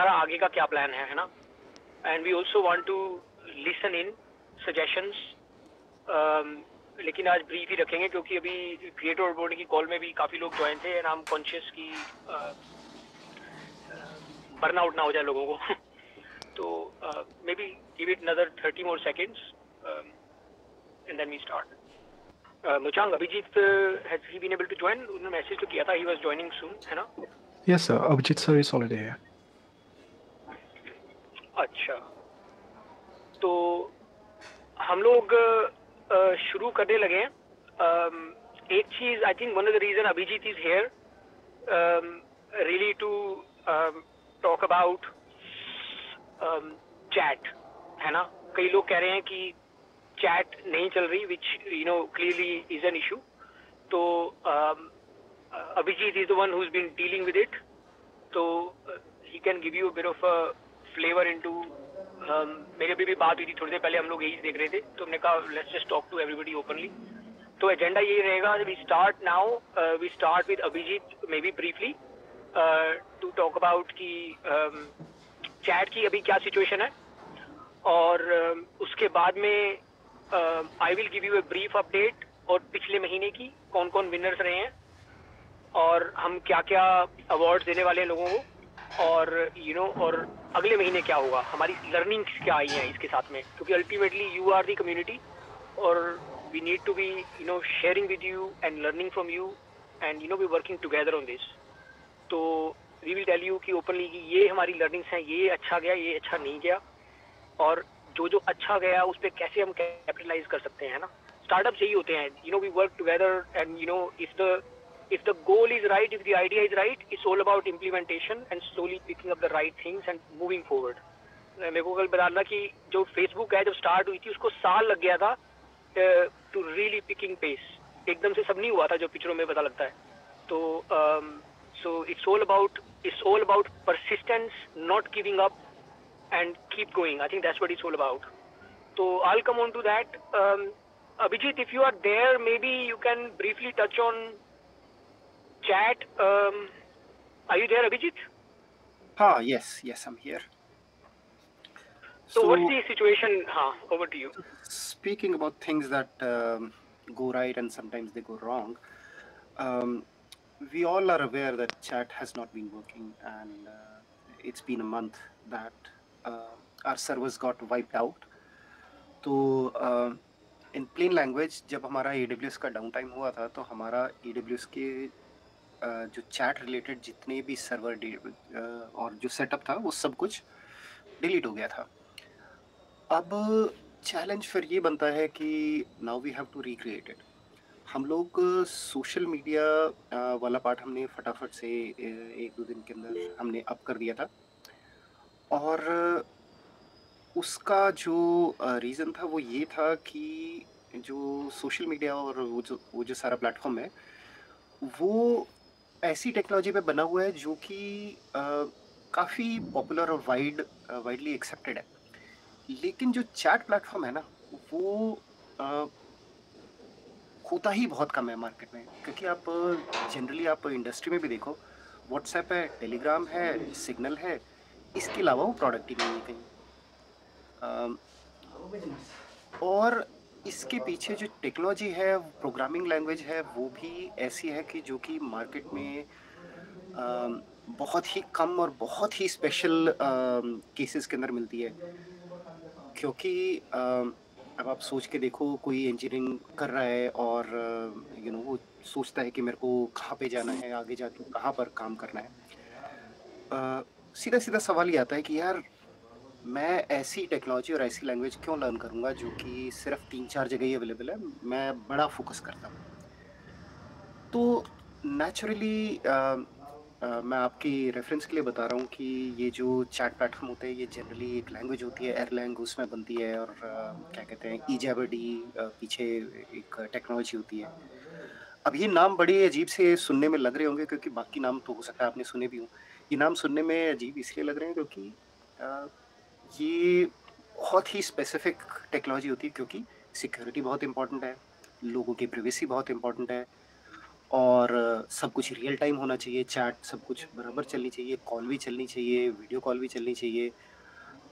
हमारा आगे का क्या प्लान है ना. And we also want to listen in suggestions. लेकिन आज ब्रीफ ही रखेंगे क्योंकि अभी क्रिएटर बोर्ड की कॉल में भी काफ़ी लोग ज्वाइन थे एंड हम कॉन्शियस की बर्नआउट ना हो जाए लोगों को. तो maybe give it another 30 more seconds and then we start. Muchang, Abhijit has he been able to join? उन्होंने मैसेज तो किया था he was joining soon, है ना? Yes, sir. Abhijit sir is already here. अच्छा, तो हम लोग शुरू करने लगे हैं. एक चीज, I think one of the reason Abhijeet is here really to talk about chat, है ना. कई लोग कह रहे हैं कि चैट नहीं चल रही, which you know clearly is an issue. तो Abhijit is the one who is been dealing with it, तो he can give you a bit of a flavour into. मेरी अभी भी बात हुई थी थोड़ी देर पहले, हम लोग यही देख रहे थे, तो हमने कहा let's just talk to everybody openly. तो एजेंडा यही रहेगा, we start now, we start with Abhijeet may be briefly to talk about की चैट की अभी क्या सिचुएशन है, और उसके बाद में I will give you a brief update और पिछले महीने की कौन कौन विनर्स रहे हैं और हम क्या क्या अवार्ड्स देने वाले हैं लोगों को, और यू नो और अगले महीने क्या होगा, हमारी लर्निंग्स क्या आई हैं इसके साथ में, क्योंकि ultimately you are the community और we need to be you know sharing with you and learning from you and you know we working together on this. तो वी विल टेल यू कि openly कि ये हमारी learnings हैं, ये अच्छा गया, ये अच्छा नहीं गया, और जो जो अच्छा गया उस पर कैसे हम कैपिटलाइज कर सकते हैं, ना. स्टार्टअप्स यही होते हैं, you know we work together and you know if the goal is right, if the idea is right, it's all about implementation and slowly picking up the right things and moving forward. मेरे को कल बताना कि जो Facebook है जब start हुई थी उसको साल लग गया था टू रियली पिकिंग पेस. एकदम से सब नहीं हुआ था जो पिक्चरों में पता लगता है. तो so it's all about persistence, not giving up and keep going. I think that's what it's all about. So I'll come on to that. Abhijit, if you are there, maybe you can briefly touch on chat. Are you there, Abhijit? Yes, I'm here. So what's the situation? Over to you. Speaking about things that go right and sometimes they go wrong, we all are aware that chat has not been working, and it's been a month that our servers got wiped out. तो in plain language, जब हमारा AWS का down time हुआ था तो हमारा AWS के जो चैट रिलेटेड जितने भी सर्वर और जो सेटअप था वो सब कुछ डिलीट हो गया था. अब चैलेंज फिर ये बनता है कि now we have to recreate it. हम लोग सोशल मीडिया वाला पार्ट हमने फटाफट से 1-2 दिन के अंदर हमने अप कर दिया था, और उसका जो रीज़न था वो ये था कि जो सोशल मीडिया और वो जो सारा प्लेटफॉर्म है वो ऐसी टेक्नोलॉजी पे बना हुआ है जो कि काफ़ी पॉपुलर और वाइडली एक्सेप्टेड है. लेकिन जो चैट प्लेटफॉर्म है ना वो होता ही बहुत कम है मार्केट में, क्योंकि आप जनरली आप इंडस्ट्री में भी देखो, व्हाट्सएप है, टेलीग्राम है, सिग्नल है, इसके अलावा वो प्रोडक्ट ही नहीं है कहीं. और इसके पीछे जो टेक्नोलॉजी है, प्रोग्रामिंग लैंग्वेज है, वो भी ऐसी है कि जो कि मार्केट में बहुत ही कम और बहुत ही स्पेशल केसेस के अंदर मिलती है. क्योंकि अब आप सोच के देखो, कोई इंजीनियरिंग कर रहा है और यू नो वो सोचता है कि मेरे को कहाँ पे जाना है, आगे जाके कहाँ पर काम करना है. सीधा सीधा सवाल ये आता है कि यार मैं ऐसी टेक्नोलॉजी और ऐसी लैंग्वेज क्यों लर्न करूँगा जो कि सिर्फ 3-4 जगह ही अवेलेबल है. मैं बड़ा फोकस करता हूँ. तो नेचुरली मैं आपकी रेफरेंस के लिए बता रहा हूँ कि ये जो चैट प्लेटफॉर्म होते हैं ये जनरली एक लैंग्वेज होती है, एरलैंग उसमें बनती है, और क्या कहते हैं ईजाबडी पीछे एक टेक्नोलॉजी होती है. अब ये नाम बड़े अजीब से सुनने में लग रहे होंगे, क्योंकि बाकी नाम तो हो सकता है आपने सुने भी हों. ये नाम सुनने में अजीब इसलिए लग रहे हैं क्योंकि ये बहुत ही स्पेसिफिक टेक्नोलॉजी होती है, क्योंकि सिक्योरिटी बहुत इंपॉर्टेंट है, लोगों की प्राइवेसी बहुत इंपॉर्टेंट है, और सब कुछ रियल टाइम होना चाहिए, चैट सब कुछ बराबर चलनी चाहिए, कॉल भी चलनी चाहिए, वीडियो कॉल भी चलनी चाहिए।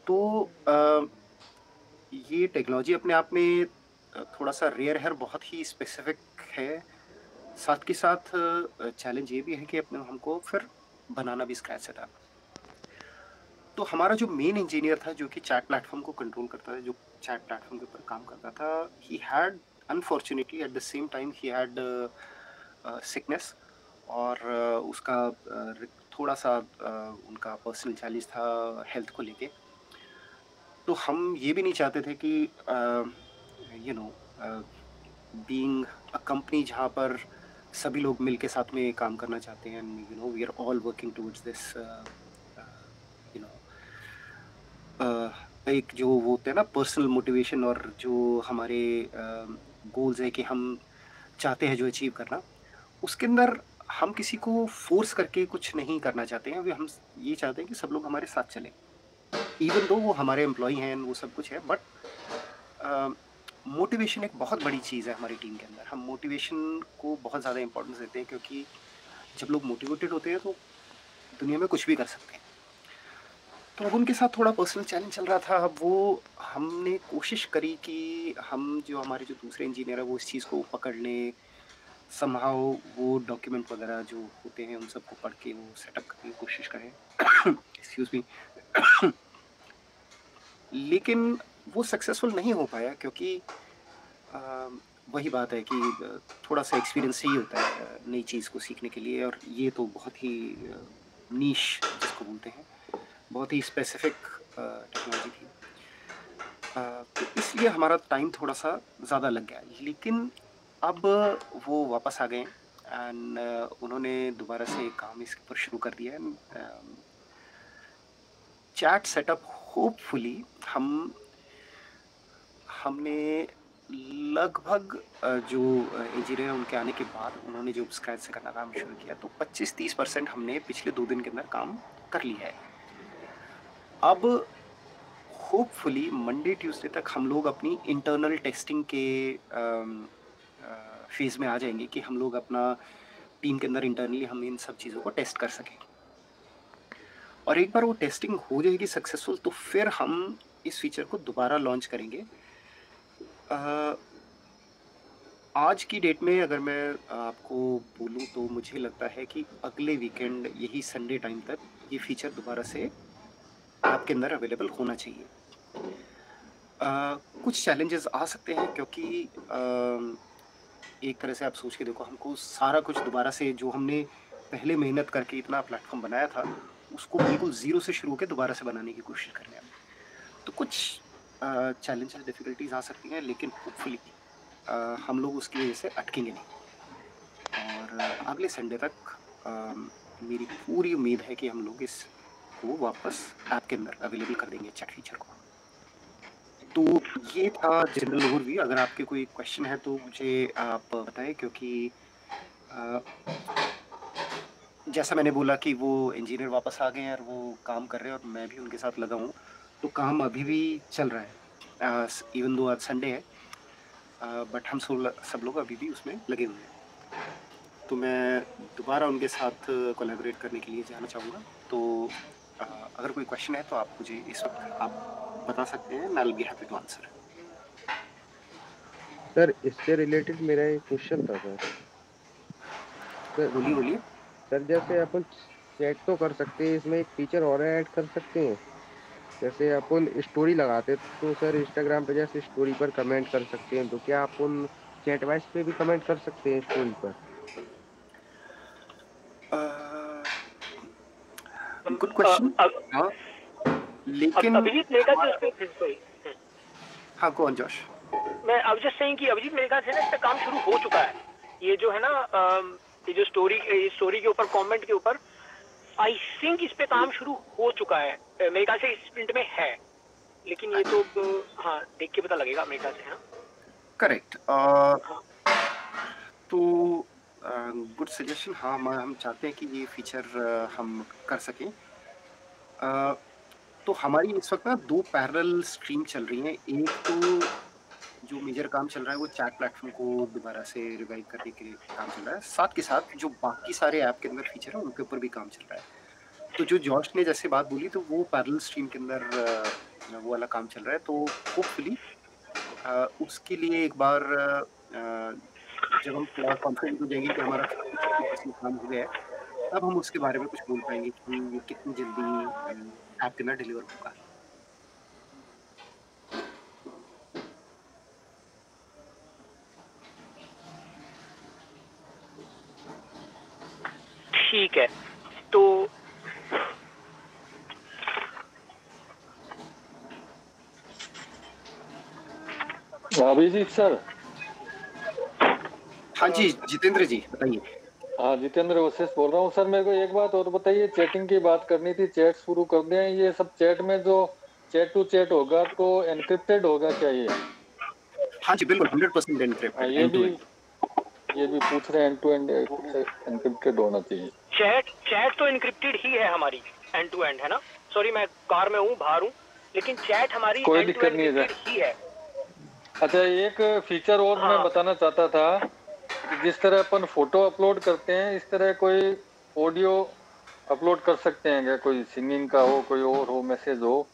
तो ये टेक्नोलॉजी अपने आप में थोड़ा-सा रेयर है और बहुत ही स्पेसिफिक है। साथ के साथ चैलेंज ये भी है कि अपने हमको फिर बनाना भी स्क्रैच से था। तो हमारा जो मेन इंजीनियर था, जो कि चैट प्लेटफ़ॉर्म को कंट्रोल करता था, जो चैट प्लेटफ़ॉर्म के ऊपर काम करता था, he had unfortunately at the same time he had sickness और उसका थोड़ा-सा उनका पर्सनल चैलेंज था हेल्थ को लेके। तो हम ये भी नहीं चाहते थे कि you no a, being a company जहाँ पर सभी लोग मिल के साथ में काम करना चाहते हैं and we are all working towards this you know एक जो वो होते हैं ना पर्सनल मोटिवेशन और जो हमारे गोल्स है कि हम चाहते हैं जो अचीव करना, उसके अंदर हम किसी को फोर्स करके कुछ नहीं करना चाहते हैं। हम ये चाहते हैं कि सब लोग हमारे साथ चलें। इवन दो वो हमारे एम्प्लॉई हैं, वो सब कुछ है, बट मोटिवेशन एक बहुत बड़ी चीज़ है हमारी टीम के अंदर। हम मोटिवेशन को बहुत ज़्यादा इम्पोर्टेंस देते हैं क्योंकि जब लोग मोटिवेटेड होते हैं तो दुनिया में कुछ भी कर सकते हैं। तो अब उनके साथ थोड़ा पर्सनल चैलेंज चल रहा था। अब वो हमने कोशिश करी कि हम जो हमारे जो दूसरे इंजीनियर हैं वो इस चीज़ को पकड़ लें, समहाउ वो डॉक्यूमेंट वगैरह जो होते हैं उन सबको पढ़ के वो सेटअप करने की कोशिश करें। Excuse me. लेकिन वो सक्सेसफुल नहीं हो पाया क्योंकि अ, वही बात है कि थोड़ा-सा एक्सपीरियंस चाहिए होता है नई चीज़ को सीखने के लिए और ये तो बहुत ही नीश जिसको बोलते हैं, बहुत ही स्पेसिफिक टेक्नोलॉजी थी। तो इसलिए हमारा टाइम थोड़ा-सा ज़्यादा लग गया। लेकिन अब वो वापस आ गए एंड उन्होंने दोबारा से काम इसके ऊपर शुरू कर दिया है। चैट सेटअप होपफुली हमने लगभग जो इंजीनियर उनके आने के बाद उन्होंने जो स्क्रैच से करना काम शुरू किया तो 25-30% हमने पिछले 2 दिन के अंदर काम कर लिया है। अब होपफुली मंडे ट्यूसडे तक हम लोग अपनी इंटरनल टेस्टिंग के फेज़ में आ जाएँगे कि हम लोग अपना टीम के अंदर इंटरनली हम इन सब चीज़ों को टेस्ट कर सकें। और एक बार वो टेस्टिंग हो जाएगी सक्सेसफुल तो फिर हम इस फीचर को दोबारा लॉन्च करेंगे। अ, आज की डेट में अगर मैं आपको बोलूँ तो मुझे लगता है कि अगले वीकेंड यही संडे टाइम तक ये फीचर दोबारा से ऐप के अंदर अवेलेबल होना चाहिए। कुछ चैलेंजेस आ सकते हैं क्योंकि एक तरह से आप सोच के देखो हमको सारा कुछ दोबारा से जो हमने पहले मेहनत करके इतना प्लेटफ़ॉर्म बनाया था, उसको बिल्कुल ज़ीरो से शुरू होके दोबारा से बनाने की कोशिश कर रहे हैं हम। तो कुछ चैलेंजेस डिफ़िकल्टीज़ आ सकती हैं लेकिन होपफुली हम लोग उसकी वजह से अटकेंगे नहीं और अगले संडे तक मेरी पूरी उम्मीद है कि हम लोग इसको वापस ऐप के अंदर अवेलेबल कर देंगे चैट फीचर को। तो ये था जनरल ओवरव्यू। अगर आपके कोई क्वेश्चन है तो मुझे आप बताएँ क्योंकि अ, जैसा मैंने बोला कि वो इंजीनियर वापस आ गए हैं और वो काम कर रहे हैं और मैं भी उनके साथ लगा हूँ, तो काम अभी भी चल रहा है। इवन दो आज संडे है बट हम सब लोग अभी भी उसमें लगे हुए हैं। तो मैं दोबारा उनके साथ कोलैबोरेट करने के लिए जाना चाहूँगा। तो अगर कोई क्वेश्चन है तो आप मुझे इस वक़्त आप बता सकते हैं and I will be happy to answer. Sir इससे रिलेटेड मेरा एक क्वेश्चन था सर। सर बोलिए, बोलिए। सर जैसे अपन चैट तो कर सकते हैं, इसमें एक फीचर और ऐड कर सकते हैं। जैसे अपन स्टोरी लगाते तो सर इंस्टाग्राम पे जैसे स्टोरी पर कमेंट कर सकते हैं, तो क्या अपन चैट वॉइस पे भी कमेंट कर सकते हैं स्टोरी पर? Good question. हाँ, लेकिन अभिजीत मेरे ख्याल से उस पे हाँ, गो ऑन जोश। मैं अब जस्ट सेइंग कि अभिजीत मेरे ख्याल से ना इस पे काम शुरू हो चुका है। ये जो है ना ये जो स्टोरी के ऊपर कमेंट के ऊपर आई थिंक इस पे काम शुरू हो चुका है। मेरे ख्याल से इस स्प्रिंट में है, लेकिन ये तो हाँ देख के पता लगेगा मेरे ख्याल से। हाँ करेक्ट। हाँ तो गुड सजेशन। हाँ, हम चाहते हैं कि ये फीचर हम कर सकें। तो हमारी इस वक्त ना 2 पैरेलल स्ट्रीम चल रही हैं। एक तो जो मेजर काम चल रहा है वो चैट प्लेटफॉर्म को दोबारा से रिवाइव करने के लिए काम चल रहा है। साथ के साथ जो बाकी सारे ऐप के अंदर फीचर है उनके ऊपर भी काम चल रहा है। तो जो जॉश ने जैसे बात बोली तो वो पैरेलल स्ट्रीम के अंदर वो वाला काम चल रहा है। तो होपफुली उसके लिए एक बार जब हम थोड़ा कॉन्फिडेंट हो जाएंगे कि हमारा 50% काम हो गया है, तब हम उसके बारे में कुछ बोल पाएंगे कि ये कितनी जल्दी ऐप के अंदर डिलीवर होगा। ठीक है, तो अभिजीत सर। हाँ जी जितेंद्र जी बताइए। हाँ जितेंद्र वशिष्ठ बोल रहा हूँ सर। मेरे को एक बात और बताइए, चैटिंग की बात करनी थी, चैट शुरू कर दें। ये सब चैट में जो चैट टू चैट होगा तो एनक्रिप्टेड होगा क्या ये? हाँ जी बिल्कुल 100% एनक्रिप्टेड। ये भी पूछ रहे हैं एंड टू एंड एनक्रिप्टेड होना चाहिए। चैट तो एनक्रिप्टेड ही है हमारी एंड टू एंड, है ना। सॉरी मैं कार में हूँ, बाहर हूँ, लेकिन चैट हमारी कोई एंड टू दिक्कत नहीं है एनक्रिप्टेड ही है। अच्छा एक फीचर और मैं बताना चाहता था कि जिस तरह अपन फोटो अपलोड करते हैं इस तरह कोई ऑडियो अपलोड कर सकते हैं क्या? कोई सिंगिंग का हो, कोई और हो, मैसेज हो,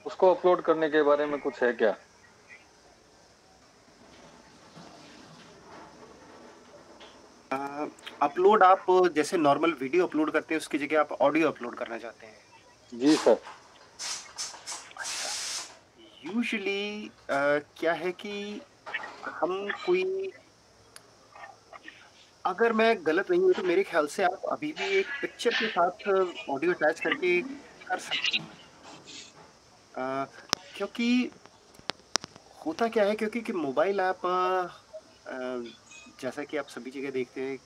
उसको अपलोड करने के बारे में कुछ है क्या? अपलोड आप जैसे नॉर्मल वीडियो अपलोड करते हैं उसकी जगह आप ऑडियो अपलोड करना चाहते हैं? जी सर। यूजुअली क्या है कि हम कोई, अगर मैं गलत नहीं हूँ तो मेरे ख्याल से आप अभी भी एक पिक्चर के साथ ऑडियो अटैच करके कर सकते हैं। क्योंकि होता क्या है, क्योंकि कि मोबाइल ऐप जैसा कि आप सभी जगह देखते हैं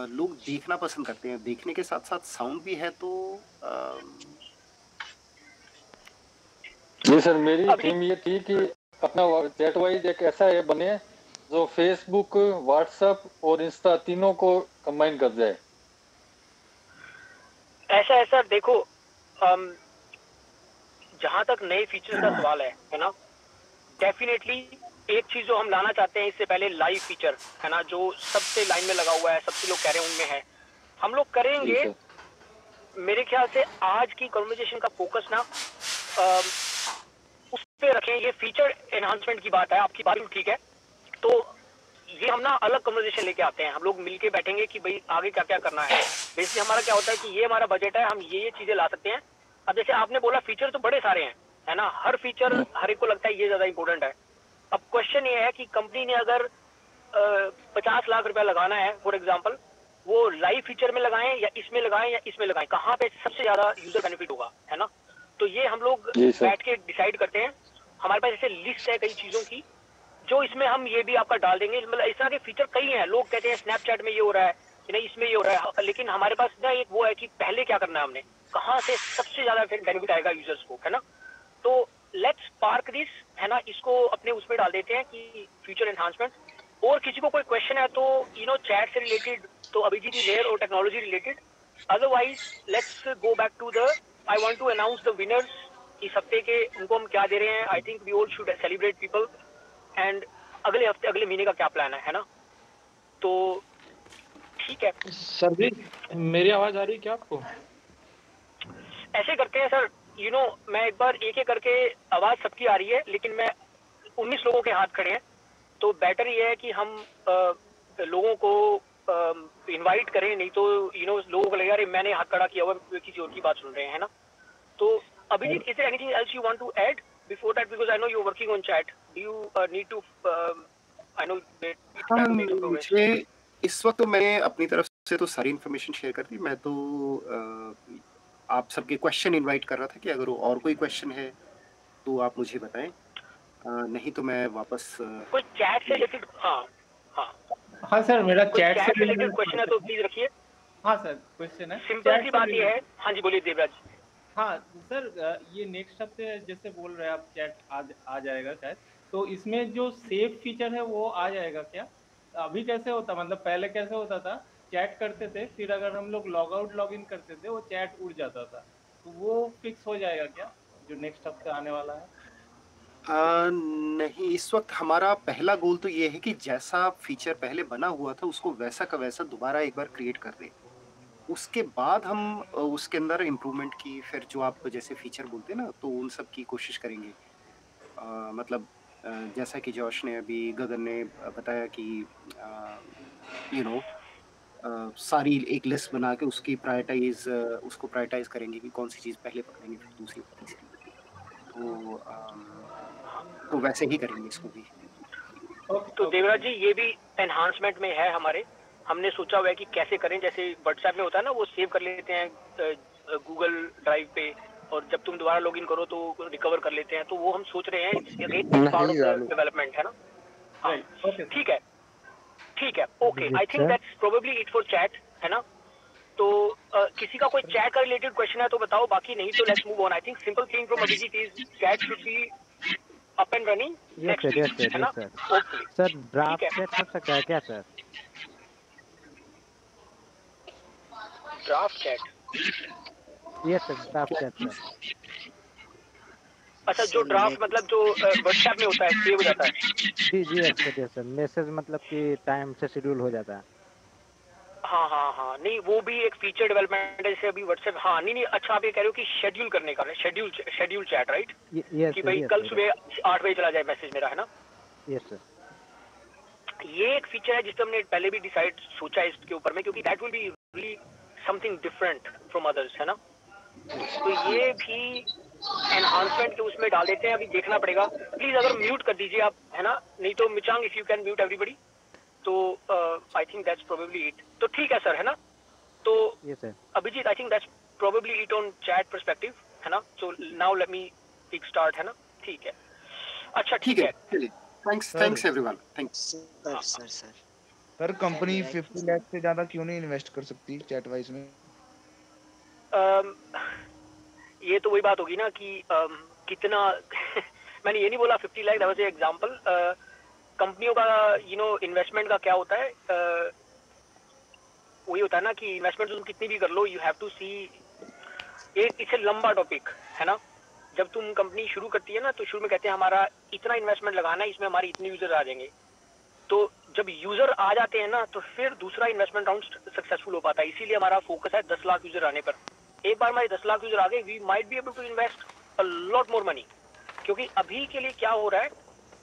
लोग देखना पसंद करते हैं, देखने के साथ साथ साउंड भी है। तो जी सर, मेरी थीम ये थी कि अपना चैट वाइज एक ऐसा ऐप बने जो फेसबुक, व्हाट्सएप और इंस्टा तीनों को कंबाइन कर जाए। ऐसा देखो, जहां तक नए फीचर्स का सवाल है ना, डेफिनेटली एक चीज जो हम लाना चाहते हैं इससे पहले, लाइव फीचर है ना, जो सबसे लाइन में लगा हुआ है, सबसे लोग कह रहे हैं उनमें है, हम लोग करेंगे। मेरे ख्याल से आज की कन्वर्सेशन का फोकस ना उस पे रखें। ये फीचर एनहांसमेंट की बात है, आपकी बात ठीक है। तो ये हम ना अलग कन्वर्सेशन लेके आते हैं, हम लोग मिलके बैठेंगे कि भाई आगे क्या क्या करना है। बेसिकली हमारा क्या होता है कि ये हमारा बजट है, हम ये चीजें ला सकते हैं। अब जैसे आपने बोला फीचर तो बड़े सारे हैं, है ना, हर फीचर हर एक को लगता है ये ज्यादा इंपॉर्टेंट है। अब क्वेश्चन ये है कि कंपनी ने अगर 50 लाख रुपया लगाना है फॉर एग्जाम्पल, वो लाइव फीचर में लगाएं या इसमें लगाएं या इसमें लगाएं, कहाँ पे सबसे ज्यादा यूजर बेनिफिट होगा, है ना। तो ये हम लोग बैठ के डिसाइड करते हैं। हमारे पास जैसे लिस्ट है कई चीजों की, जो इसमें हम ये भी आपका डाल देंगे। मतलब इस तरह के फीचर कई हैं। लोग कहते हैं स्नैपचैट में ये हो रहा है, नहीं इसमें ये हो रहा है, लेकिन हमारे पास ना एक वो है कि पहले क्या करना है हमने, कहाँ से सबसे ज्यादा बेनिफिट आएगा यूजर्स को, है ना। तो लेट्स पार्क दिस, है ना, इसको अपने उसमें डाल देते हैं कि फ्यूचर एनहांसमेंट। और किसी को कोई क्वेश्चन है तो चैट से रिलेटेड तो अभिजीत इज हियर, और technology related. Otherwise let's go back to the, I want to announce the winners इस हफ्ते के, उनको हम क्या दे रहे हैं। I think we all should celebrate people. And अगले हफ्ते अगले महीने का क्या प्लान है ना। तो ठीक है सर जी, मेरी आवाज आ रही है क्या आपको? ऐसे करते हैं सर, मैं एक बार एक करके, आवाज सबकी आ रही है लेकिन मैं 19 लोगों के हाथ खड़े हैं, तो बेटर ये है कि हम लोगों को इनवाइट करें, नहीं तो लोगों को लगेगा अरे मैंने हाथ खड़ा किया हुआ, किसी और की बात सुन रहे हैं, है ना। तो Abhijit, is there anything else you want to add before that, because I know you are working on chat, do you need to, I know मुझे इस वक्त तो मैंने अपनी तरफ से तो सारी इन्फॉर्मेशन शेयर कर दी। मैं तो आप सबके क्वेश्चन इनवाइट कर रहा था कि अगर और कोई क्वेश्चन है तो आप मुझे बताएं, नहीं तो मैं वापस कोई चैट से रिलेटेड। हाँ सर, मेरा चैट से रिलेटेड क्वेश्चन है तो प्लीज रखिए। हाँ सर, क्वेश्चन है, सिंपल सी बात ये है। हाँ जी बोलिए देवराज। हाँ सर, ये नेक्स्ट हफ्ते जैसे बोल रहे हैं आप, चैट आ जाएगा शायद, तो इसमें जो सेव फीचर है वो आ जाएगा क्या? अभी कैसे होता, मतलब पहले कैसे होता था, चैट करते थे, फिर अगर हम लोग लॉग आउट लॉग इन करते थे वो चैट उड़ जाता था, तो वो फिक्स हो जाएगा क्या जो नेक्स्ट हफ्ते आने वाला है? नहीं, इस वक्त हमारा पहला गोल तो ये है कि जैसा फीचर पहले बना हुआ था उसको वैसा का वैसा दोबारा एक बार क्रिएट कर दें। उसके बाद हम उसके अंदर इम्प्रूवमेंट की फिर जो आप जैसे फीचर बोलते हैं ना, तो उन सब की कोशिश करेंगे। मतलब जैसा कि जॉश ने अभी गगन ने बताया कि यू नो सारी एक लिस्ट बना के उसको प्रायोरिटाइज़ करेंगे कि कौन-सी चीज़ पहले पकड़ेंगे, फिर दूसरी, फिर तीसरी। तो तो वैसे ही करेंगे इसको भी। तो देवराज जी ये भी एनहांसमेंट में है हमारे। हमने सोचा हुआ है कि कैसे करें, जैसे व्हाट्सएप में होता है ना, वो सेव कर लेते हैं गूगल ड्राइव पे, और जब तुम दोबारा लॉगिन करो तो रिकवर कर लेते हैं। तो वो हम सोच रहे हैं, it's again part of the development, है ना। हाँ ठीक है, ठीक है, okay. I think that's probably it for chat, है ना। तो किसी का कोई चैट का रिलेटेड क्वेश्चन है तो बताओ, बाकी नहीं तो let's move on. I think simple thing from Abhijeet is chat should be up and running next week, है ना, होपफुली। सर ठीक ड्राफ्ट है, चैट हो सकता है क्या sir? Draft chat, yes sir, draft chat sir. अच्छा, जो ड्राफ्ट मतलब जो व्हाट्सएप में होता है, सेव हो जाता है। जी जी यस सर, मैसेज मतलब कि टाइम से शेड्यूल हो जाता है। हाँ हाँ हाँ, नहीं वो भी एक फीचर डेवलपमेंट है, जैसे अभी व्हाट्सएप। हाँ नहीं नहीं, अच्छा आप ये कह रहे हो कि शेड्यूल करने का, शेड्यूल चैट, राइट, यस कि सर, भाई यस कल सर, सुबह 8 बजे चला जाए मैसेज मेरा, है ना। Yes sir. ये एक फीचर है जिससे हमने पहले भी डिसाइड सोचा है इसके ऊपर में, क्योंकि that will be really something different from others, है ना। तो ये भी एनहांसमेंट के उसमें डाल देते हैं, अभी देखना पड़ेगा। प्लीज अगर म्यूट कर दीजिए आप, है ना, नहीं तो Michang if you can mute everybody, तो I think that's probably it. तो ठीक है सर, है ना। तो yes sir. Abhijit, I think that's probably it on chat perspective, है ना। So now let me kick start, है ना। ठीक है, अच्छा ठीक है। चलिए, thanks everyone, thanks. Sir company 50 lakh से ज्यादा क्यों नहीं इन्वेस्ट कर सकती चैट वाइज में? ये तो वही बात होगी ना कि कितना मैंने ये नहीं बोला 50 lakh, that was an example. कंपनियों का इन्वेस्टमेंट का क्या होता है, वही होता है ना कि इन्वेस्टमेंट तुम कितनी भी कर लो, यू हैव टू सी, एक इसे लंबा टॉपिक है ना। जब तुम कंपनी शुरू करती है ना, तो शुरू में कहते हैं हमारा इतना इन्वेस्टमेंट लगाना है, इसमें हमारे इतने यूजर आ जाएंगे। तो जब यूजर आ जाते हैं ना, तो फिर दूसरा इन्वेस्टमेंट राउंड सक्सेसफुल हो पाता है। इसीलिए हमारा फोकस है 10 लाख यूजर आने पर। एक बार हमारे 10 लाख यूजर आ गए, we might be able to invest a lot more money. क्योंकि अभी के लिए क्या हो रहा है,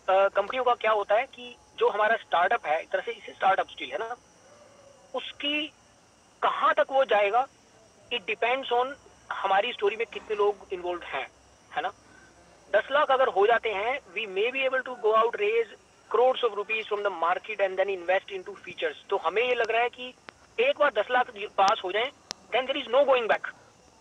कंपनियों का क्या होता है कि जो हमारा स्टार्टअप है, एक तरह से इसे स्टार्टअप स्टिल है ना, उसकी कहाँ तक वो जाएगा, इट डिपेंड्स ऑन हमारी स्टोरी में कितने लोग इन्वॉल्व हैं, है ना। 10 लाख अगर हो जाते हैं, we may be able to go out raise crores of rupees from the market and then invest into features। तो हमें ये लग रहा है कि एक बार 10 लाख पास हो जाएं, then there is no going back।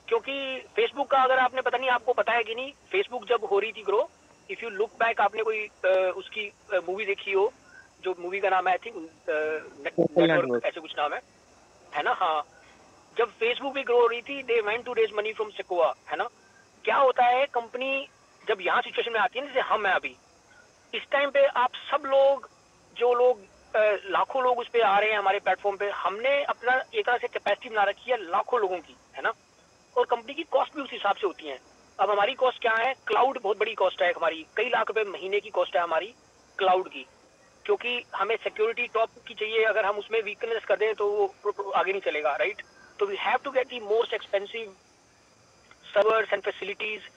क्योंकि फेसबुक का, अगर आपने पता नहीं आपको पता है कि नहीं, फेसबुक जब हो रही थी grow, if you look back, आपने कोई उसकी मूवी देखी हो, जो मूवी का नाम है आई थिंक नेटवर्क, ऐसे कुछ नाम है ना। हाँ, जब फेसबुक भी ग्रो हो रही थी, they went to raise money from Sequoia, है ना। क्या होता है, कंपनी जब यहाँ सिचुएशन में आती है, जैसे हम है अभी इस टाइम पे, आप सब लोग, जो लोग लाखों लोग उस पे आ रहे हैं हमारे प्लेटफॉर्म पे, हमने अपना एक तरह से कैपेसिटी बना रखी है लाखों लोगों की, है ना। और कंपनी की कॉस्ट भी उस हिसाब से होती है। अब हमारी कॉस्ट क्या है, क्लाउड बहुत बड़ी कॉस्ट है हमारी, कई लाख रुपए महीने की कॉस्ट है हमारी क्लाउड की, क्योंकि हमें सिक्योरिटी टॉप की चाहिए। अगर हम उसमें वीकनेस कर दें तो वो आगे नहीं चलेगा, राइट। तो we have to get the most expensive servers and facilities.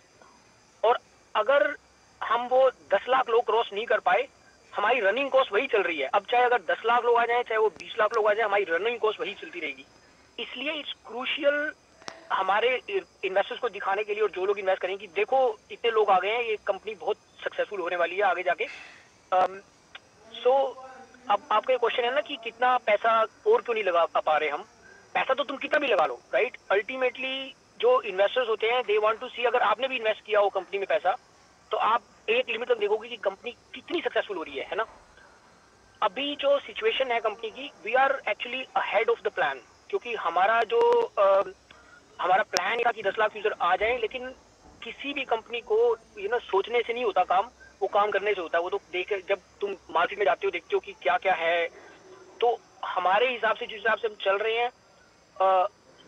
और अगर हम वो 10 लाख लोग क्रॉस नहीं कर पाए, हमारी रनिंग कॉस्ट वही चल रही है। अब चाहे अगर 10 लाख लोग आ जाए, चाहे वो 20 लाख लोग आ जाए, हमारी रनिंग कॉस्ट वही चलती रहेगी। इसलिए इट्स क्रूशियल हमारे इन्वेस्टर्स को दिखाने के लिए, और जो लोग इन्वेस्ट करेंगे, कि देखो इतने लोग आ गए हैं, ये कंपनी बहुत सक्सेसफुल होने वाली है आगे जाके। सो अब आपका ये क्वेश्चन है ना कि कितना पैसा और क्यों नहीं लगा पा रहे हम। पैसा तो तुम कितना भी लगा लो, राइट। अल्टीमेटली जो इन्वेस्टर्स होते हैं, दे वांट टू सी, अगर आपने भी इन्वेस्ट किया हो कंपनी में पैसा, तो आप एक लिमिट तक देखोगे कि कंपनी कितनी सक्सेसफुल हो रही है ना। अभी जो सिचुएशन है कंपनी की, we are actually ahead of the plan, क्योंकि हमारा जो हमारा प्लान था कि 10 लाख यूजर आ जाएं, लेकिन किसी भी कंपनी को सोचने से नहीं होता काम, वो काम करने से होता है। वो तो देख, जब तुम मार्केट में जाते हो, देखते हो कि क्या क्या है। तो हमारे हिसाब से, जिस हिसाब से हम चल रहे हैं,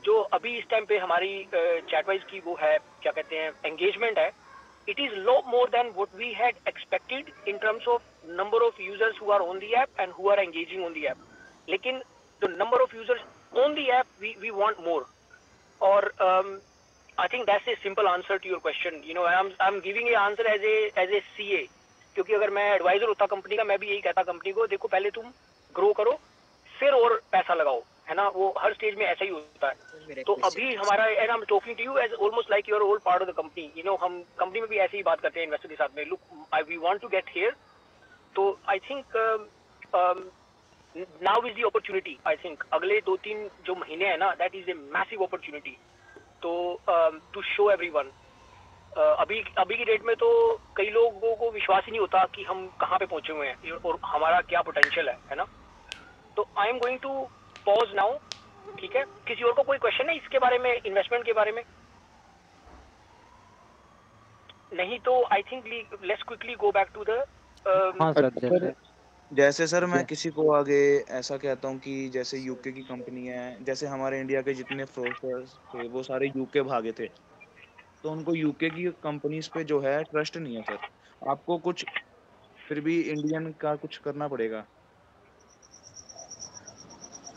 जो अभी इस टाइम पे हमारी चैटवाइज की वो है, क्या कहते हैं, एंगेजमेंट है, it is lot more than what we had expected in terms of number of users who are on the app and who are engaging on the app. Lekin the number of users on the app, we want more. Or I think that's a simple answer to your question. You know, I'm giving a answer as a CA, क्योंकि अगर मैं adviser होता company का, मैं भी यही कहता company को, देखो पहले तुम ग्रो करो फिर और पैसा लगाओ, है ना, वो हर स्टेज में ऐसा ही होता है. तो अभी हमारा, and I am talking to you as almost like your all part of the company, you know, हम कंपनी में भी ऐसे ही बात करते हैं इन्वेस्टर के साथ में, look we want to get here. तो I think now is the opportunity. I think अगले 2-3 जो महीने हैं ना, that is a massive opportunity. तो टू शो एवरीवन, अभी की डेट में तो कई लोगों को विश्वास ही नहीं होता कि हम कहाँ पे पहुंचे हुए हैं और हमारा क्या पोटेंशियल है ना. तो I am going to pause now. ठीक है, किसी और को कोई क्वेश्चन है इसके बारे में, इन्वेस्टमेंट के बारे में? नहीं तो I think let's quickly go back to the. हाँ सर, जैसे सर मैं किसी को आगे ऐसा कहता हूँ कि जैसे यूके की कंपनी है, जैसे हमारे इंडिया के जितने फ्रॉडस्टर्स थे वो सारे यूके भागे थे, तो उनको यूके की कंपनीज पे जो है ट्रस्ट नहीं है सर. आपको कुछ फिर भी इंडियन का कुछ करना पड़ेगा.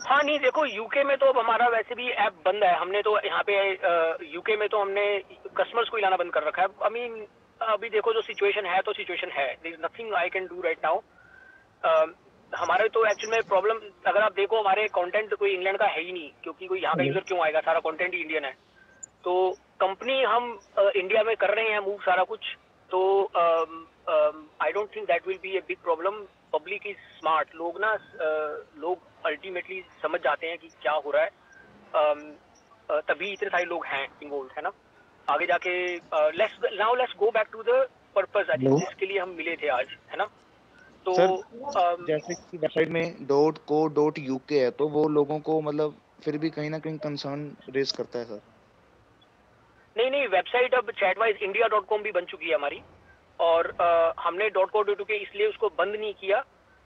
हाँ नहीं, देखो यूके में तो अब हमारा वैसे भी ऐप बंद है. हमने तो यहाँ पे यूके में तो हमने कस्टमर्स को ही लाना बंद कर रखा है. आई मीन अभी देखो जो सिचुएशन है तो सिचुएशन है, there is nothing I can do right now. हमारे तो एक्चुअल में प्रॉब्लम, अगर आप देखो हमारे कंटेंट कोई इंग्लैंड का है ही नहीं, क्योंकि कोई यहाँ का यूजर क्यों आएगा, सारा कंटेंट ही इंडियन है. तो कंपनी हम इंडिया में कर रहे हैं मूव सारा कुछ. तो आई don't think that will B a big problem. Public is smart. लोग ना लोग अल्टीमेटली समझ जाते हैं कि क्या हो रहा है, तभी इतने सारे लोग हैं इन्वॉल्व, है ना. आगे जाके let's go back to the purpose I think जिसके लिए हम मिले थे आज, है ना. तो जैसे कि वेबसाइट में .co.uk है, तो वो लोगों को मतलब फिर भी कहीं ना कहीं कंसर्न रेज करता है सर. नहीं, वेबसाइट अब chatwiseindia.com भी बन चुकी है हमारी. और हमने .co.uk इसलिए उसको बंद नहीं किया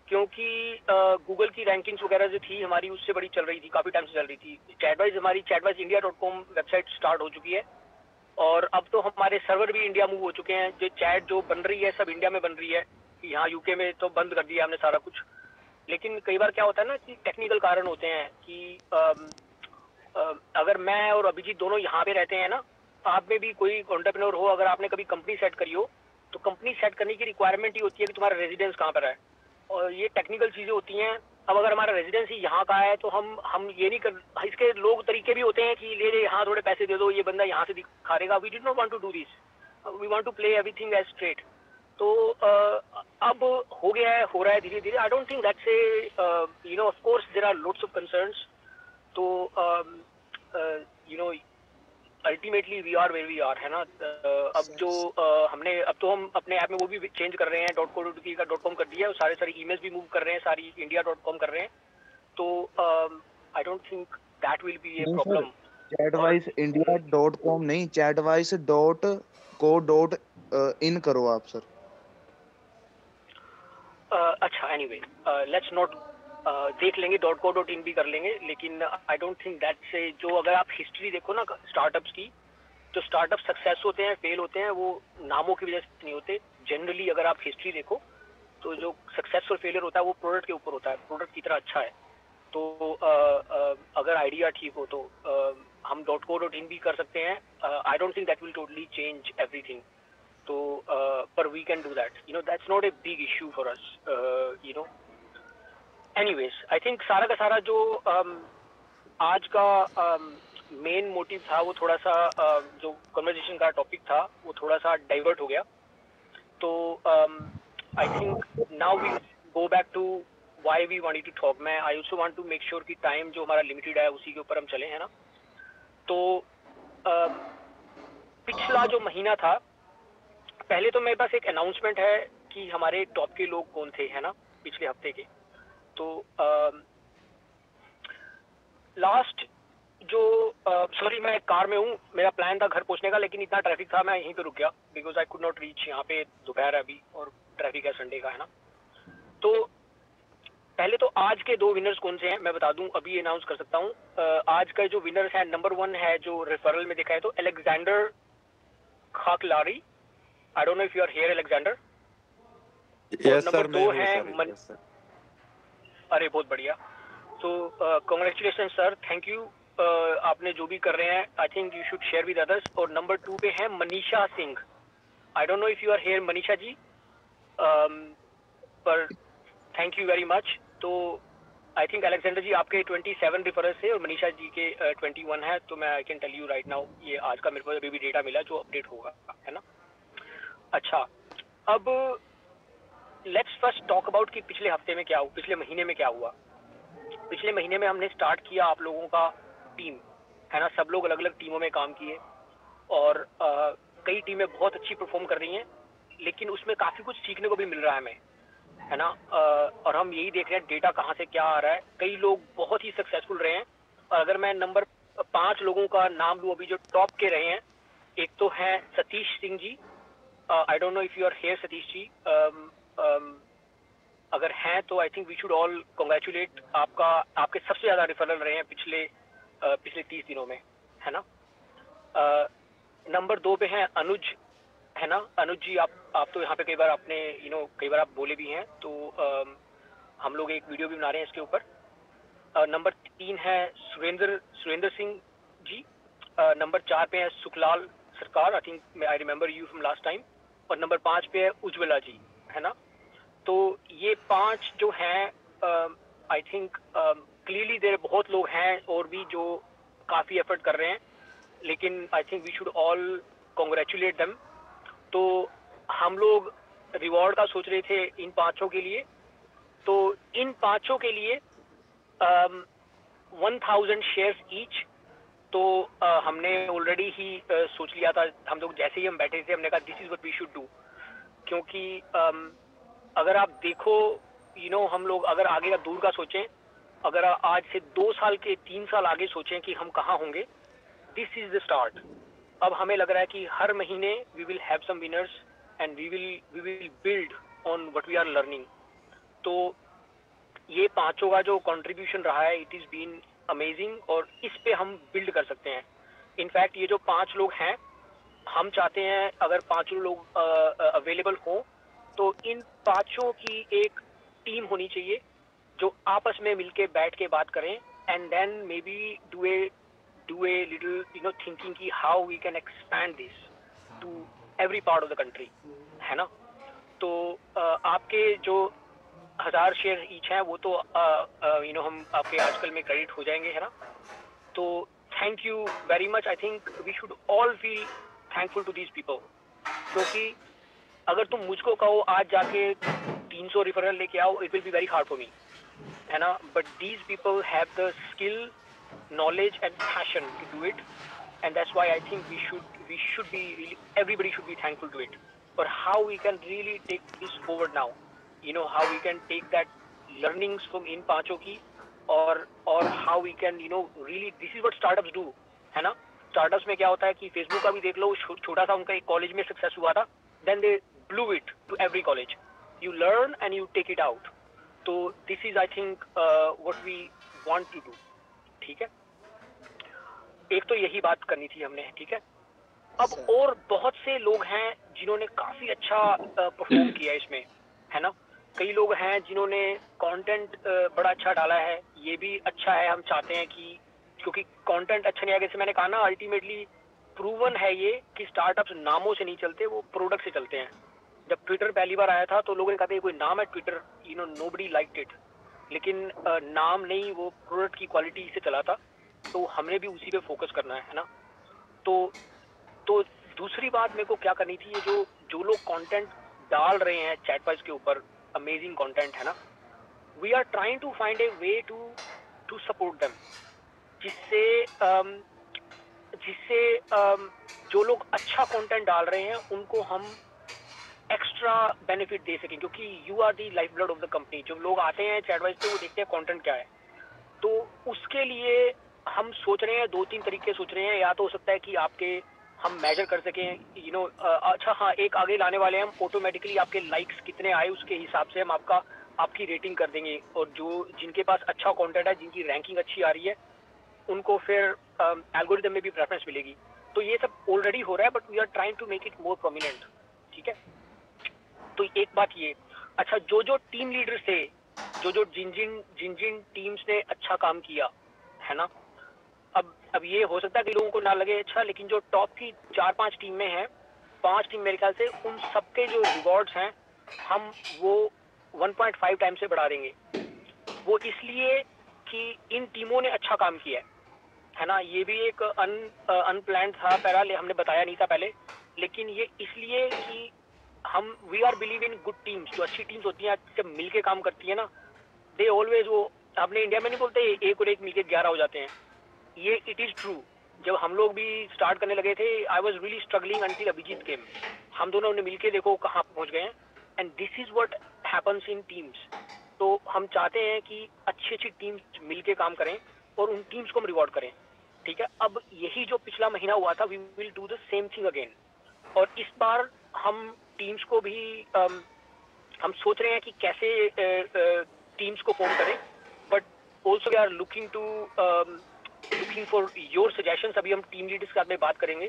क्योंकि गूगल की रैंकिंग्स वगैरह जो थी हमारी उससे बड़ी चल रही थी, काफी टाइम से चल रही थी. Chatwise हमारी chatwiseindia.com वेबसाइट स्टार्ट हो चुकी है और अब तो हमारे सर्वर भी इंडिया मूव हो चुके हैं. जो चैट जो बन रही है सब इंडिया में बन रही है. यहाँ यूके में तो बंद कर दिया हमने सारा कुछ. लेकिन कई बार क्या होता है ना कि टेक्निकल कारण होते हैं कि अगर मैं और अभिजीत दोनों यहाँ पे रहते हैं ना, आप में भी कोई एंटरप्रेन्योर हो, अगर आपने कभी कंपनी सेट करी हो तो कंपनी सेट करने की रिक्वायरमेंट ही होती है कि तुम्हारा रेजिडेंस कहाँ पर है. और ये टेक्निकल चीजें होती हैं. अब अगर हमारा रेजिडेंस ही यहाँ का है तो हम ये नहीं कर, इसके लोग तरीके भी होते हैं कि ले यहाँ थोड़े पैसे दे दो, ये बंदा यहाँ से दिखा देगा. We did not want to do this, we want to play everything as straight. तो अब हो रहा है धीरे धीरे. I don't think that's a, you know, of course there are lots of concerns. तो you know ultimately we are where we are, है ना. अब जो अब तो हम अपने ऐप में वो भी चेंज कर रहे हैं, .co.uk का .com कर दिया है. सारे ईमेल्स भी मूव कर रहे हैं, सारी india.com कर रहे हैं. तो आई don't think that will B a problem. chatwiseindia.com नहीं, chatwise.co.in करो आप सर. अच्छा, एनीवे लेट्स नॉट, देख लेंगे, .co.in भी कर लेंगे. लेकिन आई डोंट थिंक दैट से, जो अगर आप हिस्ट्री देखो ना स्टार्टअप्स की, तो स्टार्टअप सक्सेस होते हैं, फेल होते हैं, वो नामों की वजह से नहीं होते. जनरली अगर आप हिस्ट्री देखो तो जो सक्सेस और फेलियर होता है वो प्रोडक्ट के ऊपर होता है. प्रोडक्ट कितना अच्छा है. तो अगर आइडिया ठीक हो तो हम .co.in भी कर सकते हैं. I don't think that will totally change everything. तो पर we can do that, you know, that's not a big issue for us, you know. Anyways, I think सारा का सारा जो आज का मेन मोटिव था वो थोड़ा सा जो कन्वर्सेशन का टॉपिक था वो थोड़ा सा डाइवर्ट हो गया. तो I think now we go back to why we wanted to talk. मैं I also want to make sure कि टाइम जो हमारा लिमिटेड है उसी के ऊपर हम चले, है ना. तो पिछला जो महीना था, पहले तो मेरे पास एक अनाउंसमेंट है कि हमारे टॉप के लोग कौन थे, है ना, पिछले हफ्ते के. तो लास्ट जो सॉरी मैं कार में हूँ, मेरा प्लान था घर पहुँचने का, लेकिन इतना ट्रैफिक था मैं यहीं पे रुक गया because I could not reach. यहाँ पे दोपहर है अभी और ट्रैफिक है संडे का, है ना. तो पहले तो आज के 2 विनर्स कौन से हैं मैं बता दूं, अभी अनाउंस कर सकता हूँ. आज का जो विनर्स है, नंबर 1 है जो रेफरल में देखा है तो Alexander Khaklari, I don't know if you are here Alexander. Yes number sir, 2 मैं है हूँ सर। Yes sir. अरे बहुत बढ़िया। So congratulation sir, thank you. आपने जो भी कर रहे हैं I think you should share with others. और नंबर 2 पे है Manisha Singh. I don't know if you are here Manisha ji, पर थैंक यू वेरी मच। तो आई थिंक अलेक्जेंडर जी आपके 27 रेफरल्स है और मनीषा जी के 21 है। तो मैं I can tell you right now, ये आज का मेरे पास अभी भी डेटा मिला जो अपडेट होगा, है ना। अच्छा, अब लेट्स फर्स्ट टॉक अबाउट कि पिछले हफ्ते में क्या हुआ, पिछले महीने में क्या हुआ। पिछले महीने में हमने स्टार्ट किया आप लोगों का टीम, है ना। सब लोग अलग अलग टीमों में काम किए और कई टीमें बहुत अच्छी परफॉर्म कर रही हैं, लेकिन उसमें काफ़ी कुछ सीखने को भी मिल रहा है हमें, है ना। और हम यही देख रहे हैं डेटा कहाँ से क्या आ रहा है। कई लोग बहुत ही सक्सेसफुल रहे हैं। और अगर मैं नंबर 5 लोगों का नाम लूँ अभी जो टॉप के रहे हैं, एक तो है Satish Singh ji. I don't know if you are here Satish ji. अगर हैं तो I think we should all congratulate आपका, आपके सबसे ज़्यादा रेफरल रहे हैं पिछले 30 दिनों में, है ना। नंबर 2 पे हैं अनुज, है ना। अनुज जी आप तो यहाँ पे कई बार आपने कई बार आप बोले भी हैं, तो हम लोग एक वीडियो भी बना रहे हैं इसके ऊपर। नंबर 3 है सुरेंद्र सिंह जी। नंबर 4 पे है सुखलाल सरकार, आई think I remember you from last time. और नंबर 5 पे है उज्ज्वला जी, है ना। तो ये 5 जो हैं आई थिंक क्लियरली देर बहुत लोग हैं और भी जो काफ़ी एफर्ट कर रहे हैं, लेकिन I think we should all congratulate them. तो हम लोग रिवॉर्ड का सोच रहे थे इन 5 के लिए। तो इन 5 के लिए 1000 शेयर्स ईच। तो हमने ऑलरेडी ही सोच लिया था, हम लोग जैसे ही हम बैठे थे हमने कहा this is what we should do. क्योंकि अगर आप देखो हम लोग अगर आगे का दूर का सोचें, अगर आज से 2 साल के 3 साल आगे सोचें कि हम कहाँ होंगे, दिस इज द स्टार्ट। अब हमें लग रहा है कि हर महीने we will have some winners and we will build on what we are learning. तो ये 5 का जो कंट्रीब्यूशन रहा है इट इज बीन अमेजिंग और इस पे हम बिल्ड कर सकते हैं। इनफैक्ट ये जो 5 लोग हैं, हम चाहते हैं अगर 5 लोग अवेलेबल हो तो इन 5 की एक टीम होनी चाहिए जो आपस में मिलके बैठ के बात करें and then maybe do a little thinking की how we can expand this to every part of the country, है ना। तो आपके जो 1000 शेयर ईच हैं वो तो हम आपके आजकल में क्रेडिट हो जाएंगे, है ना। तो thank you very much. I think we should all feel thankful to these people, क्योंकि अगर तुम मुझको कहो आज जाके 300 रेफरल लेके आओ, it will be very hard for me, है ना। But these people have the skill, knowledge and passion to do it, and that's why I think we should be really, everybody should be thankful to it. But how we can really take this forward now, how we can take that learnings from in 5 की और how we can really, this is what startups do, है ना। startups में क्या होता है कि Facebook का भी देख लो, छोटा सा उनका एक कॉलेज में सक्सेस हुआ था, then they blew it to every college. You learn and you take it out. तो this is I think what we want to do. ठीक है, एक तो यही बात करनी थी हमने, ठीक है। अब और बहुत से लोग हैं जिन्होंने काफी अच्छा परफॉर्म किया इसमें, है ना। कई लोग हैं जिन्होंने कंटेंट बड़ा अच्छा डाला है, ये भी अच्छा है। हम चाहते हैं कि क्योंकि कंटेंट अच्छा नहीं आया, जैसे मैंने कहा ना, अल्टीमेटली प्रूवन है ये कि स्टार्टअप्स नामों से नहीं चलते, वो प्रोडक्ट से चलते हैं। जब ट्विटर पहली बार आया था तो लोगों ने कहा था कोई नाम है ट्विटर, नोबडी लाइक्ड इट, लेकिन नाम नहीं, वो प्रोडक्ट की क्वालिटी से चला था। तो हमने भी उसी पे फोकस करना है ना। तो दूसरी बात मेरे को क्या करनी थी, ये जो लोग कंटेंट डाल रहे हैं चैटबॉट्स के ऊपर, अमेजिंग कंटेंट, है ना। We are trying to find a way to support them, जिससे जो लोग अच्छा कंटेंट डाल रहे हैं उनको हम एक्स्ट्रा बेनिफिट दे सकें, क्योंकि you are the life blood of the company. जब लोग आते हैं चैटबॉट्स पे वो देखते हैं कंटेंट क्या है, तो उसके लिए हम सोच रहे हैं 2-3 तरीके सोच रहे हैं। या तो हो सकता है कि आपके हम मेजर कर सकें, अच्छा हाँ, एक आगे लाने वाले हैं हम, ऑटोमेटिकली आपके लाइक्स कितने आए उसके हिसाब से हम आपकी रेटिंग कर देंगे, और जिनके पास अच्छा कंटेंट है, जिनकी रैंकिंग अच्छी आ रही है, उनको फिर एल्गोरिथम में भी प्रेफरेंस मिलेगी। तो ये सब ऑलरेडी हो रहा है, but we are trying to make it more prominent, ठीक है। तो एक बात ये, अच्छा जो टीम लीडर थे, जो जिन जिन टीम्स ने अच्छा काम किया है ना, अब ये हो सकता है कि लोगों को ना लगे अच्छा, लेकिन जो टॉप की 4-5 टीमें हैं, 5 टीम मेरे ख्याल से, उन सबके जो रिवॉर्ड्स हैं हम वो 1.5 टाइम से बढ़ा देंगे। वो इसलिए कि इन टीमों ने अच्छा काम किया है ना। ये भी एक अनप्लान्ड था, पहले हमने बताया नहीं था पहले, लेकिन ये इसलिए कि हम we are believe in good teams. जो अच्छी टीम्स होती हैं जब मिलके काम करती है ना, दे ऑलवेज, वो अपने इंडिया में नहीं बोलते एक और एक मिलके 11 हो जाते हैं, ये इट इज ट्रू। जब हम लोग भी स्टार्ट करने लगे थे, I was really struggling until Abhijit came. हम दोनों ने मिलके देखो कहाँ पहुंच गए हैं, and this is what happens in teams. तो हम चाहते हैं कि अच्छी टीम्स मिलके काम करें और उन टीम्स को हम रिवॉर्ड करें, ठीक है। अब यही जो पिछला महीना हुआ था, we will do the same thing again. और इस बार हम टीम्स को भी हम सोच रहे हैं कि कैसे टीम्स को फॉर्म करें, but also we are looking for your suggestions. अभी हम टीम लीडर्स के साथ में बात करेंगे।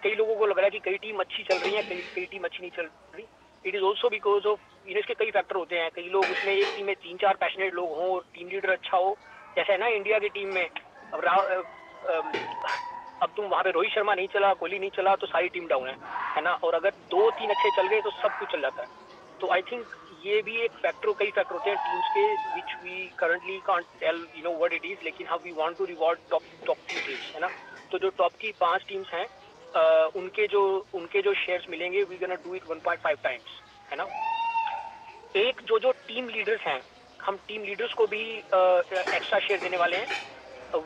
कई लोगों को लग रहा है कि कई टीम अच्छी चल रही है, कई टीम अच्छी नहीं चल रही। It is also because of इसके कई फैक्टर होते हैं। कई लोग उसमें एक टीम में 3-4 पैशनेट लोग हों और टीम लीडर अच्छा हो, जैसे है ना इंडिया की टीम में। अब तुम वहाँ पे रोहित शर्मा नहीं चला, कोहली नहीं चला, तो सारी टीम डाउन है ना। और अगर 2-3 अच्छे चल गए तो सब कुछ चल जाता है। तो आई थिंक ये भी एक फैक्टर, कई फैक्टर होते हैं टीम्स के, which we currently can't tell you know what it is, लेकिन how we want to reward top teams, है ना। तो जो टॉप की 5 टीम्स हैं, उनके जो शेयर्स मिलेंगे, we gonna do it 1.5 times, है ना। एक जो टीम लीडर्स हैं, हम टीम लीडर्स को भी एक्स्ट्रा शेयर देने वाले हैं।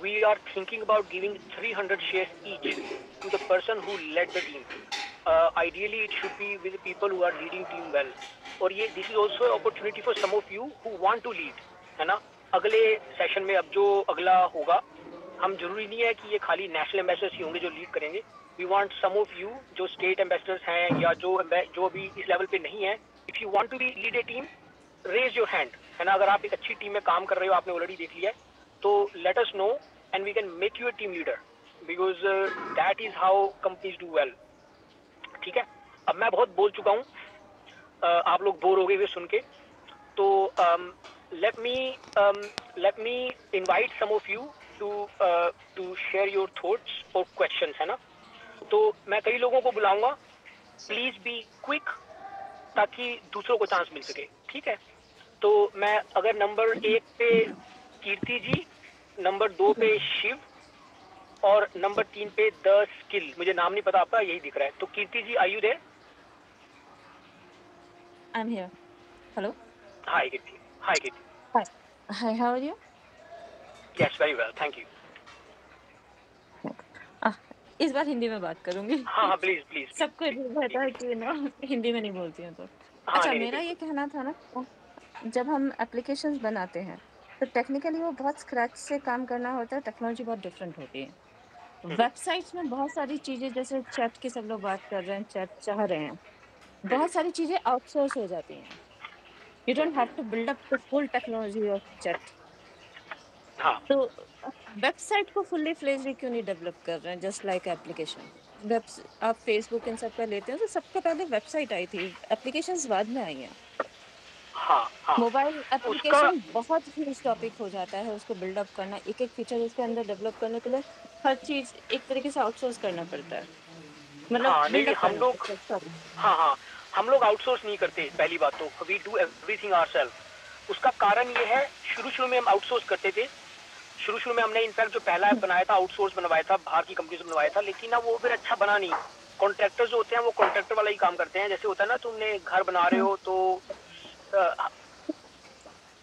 We are thinking about giving 300 shares each to the person who led the team. Ideally, it should be with the people who are leading team well. और ये this is also an opportunity for some of you who want to lead, है ना। अगले session में अब जो अगला होगा, हम जरूरी नहीं है कि ये खाली नेशनल एम्बेसडर्स ही होंगे जो लीड करेंगे। We want some of you जो स्टेट एम्बेसडर्स हैं या जो अभी इस लेवल पे नहीं है, if you want to be lead a team, raise your hand, है ना। अगर आप एक अच्छी टीम में काम कर रहे हो, आपने ऑलरेडी देख लिया है, तो let us know and we can make you a team leader because that is how companies do well, ठीक है। अब मैं बहुत बोल चुका हूँ, आप लोग बोर हो गए सुन के, तो let me invite some of you to share your thoughts or questions, है ना। तो मैं कई लोगों को बुलाऊंगा, प्लीज बी क्विक ताकि दूसरों को चांस मिल सके, ठीक है। तो मैं अगर नंबर 1 पे कीर्ति जी, नंबर 2 पे शिव और नंबर 3 पे द स्किल, मुझे नाम नहीं पता आपका, यही दिख रहा है। तो Kirti ji, are you there? I am here. Hello. Hi Kirti. Hi Kirti. Hi. Hi, how are you? Yes, very well, thank you. इस बार हिंदी में बात करूंगी। हाँ प्लीज प्लीज। सबको रहता है कि ना हिंदी में नहीं बोलती हूँ तो। अच्छा, मेरा ये कहना था ना, जब हम एप्लीकेशंस बनाते हैं तो टेक्निकली वो बहुत स्क्रैच से काम करना होता है, टेक्नोलॉजी बहुत डिफरेंट होती है। वेबसाइट्स में बहुत सारी चीजें, जैसे चैट की सब लोग बात कर रहे हैं, चैट चाह रहे हैं, बहुत सारी चीजें आउटसोर्स हो जाती हैं। You don't have to build up the full technology of chat. तो वेबसाइट को फुल्ली फ्लेज्ड क्यों नहीं डेवलप कर रहे हैं, जस्ट लाइक एप्लीकेशन। आप फेसबुक इन सब का लेते हैं तो सबसे पहले वेबसाइट आई थी, एप्लीकेशंस बाद में आई हैं। मोबाइल एप्लीकेशन बहुत ही टॉपिक हो जाता है, उसको बिल्डअप करना, एक एक फीचर उसके अंदर डेवलप करने के लिए हर चीज एक तरीके से आउटसोर्स करना पड़ता है। मतलब हम लोग आउटसोर्स नहीं करते, पहली बात तो वी डू एवरीथिंग आवरसेल्फ। उसका कारण ये है, शुरू में हम आउटसोर्स करते थे। शुरू में हमने इनफैक्ट जो पहला ऐप बनाया था, आउटसोर्स बनवाया था, बाहर की कंपनी से बनवाया था, लेकिन ना वो फिर अच्छा बना नहीं। कॉन्ट्रैक्टर जो होते हैं वो कॉन्ट्रैक्टर वाला ही काम करते हैं। जैसे होता है ना, तुमने घर बना रहे हो तो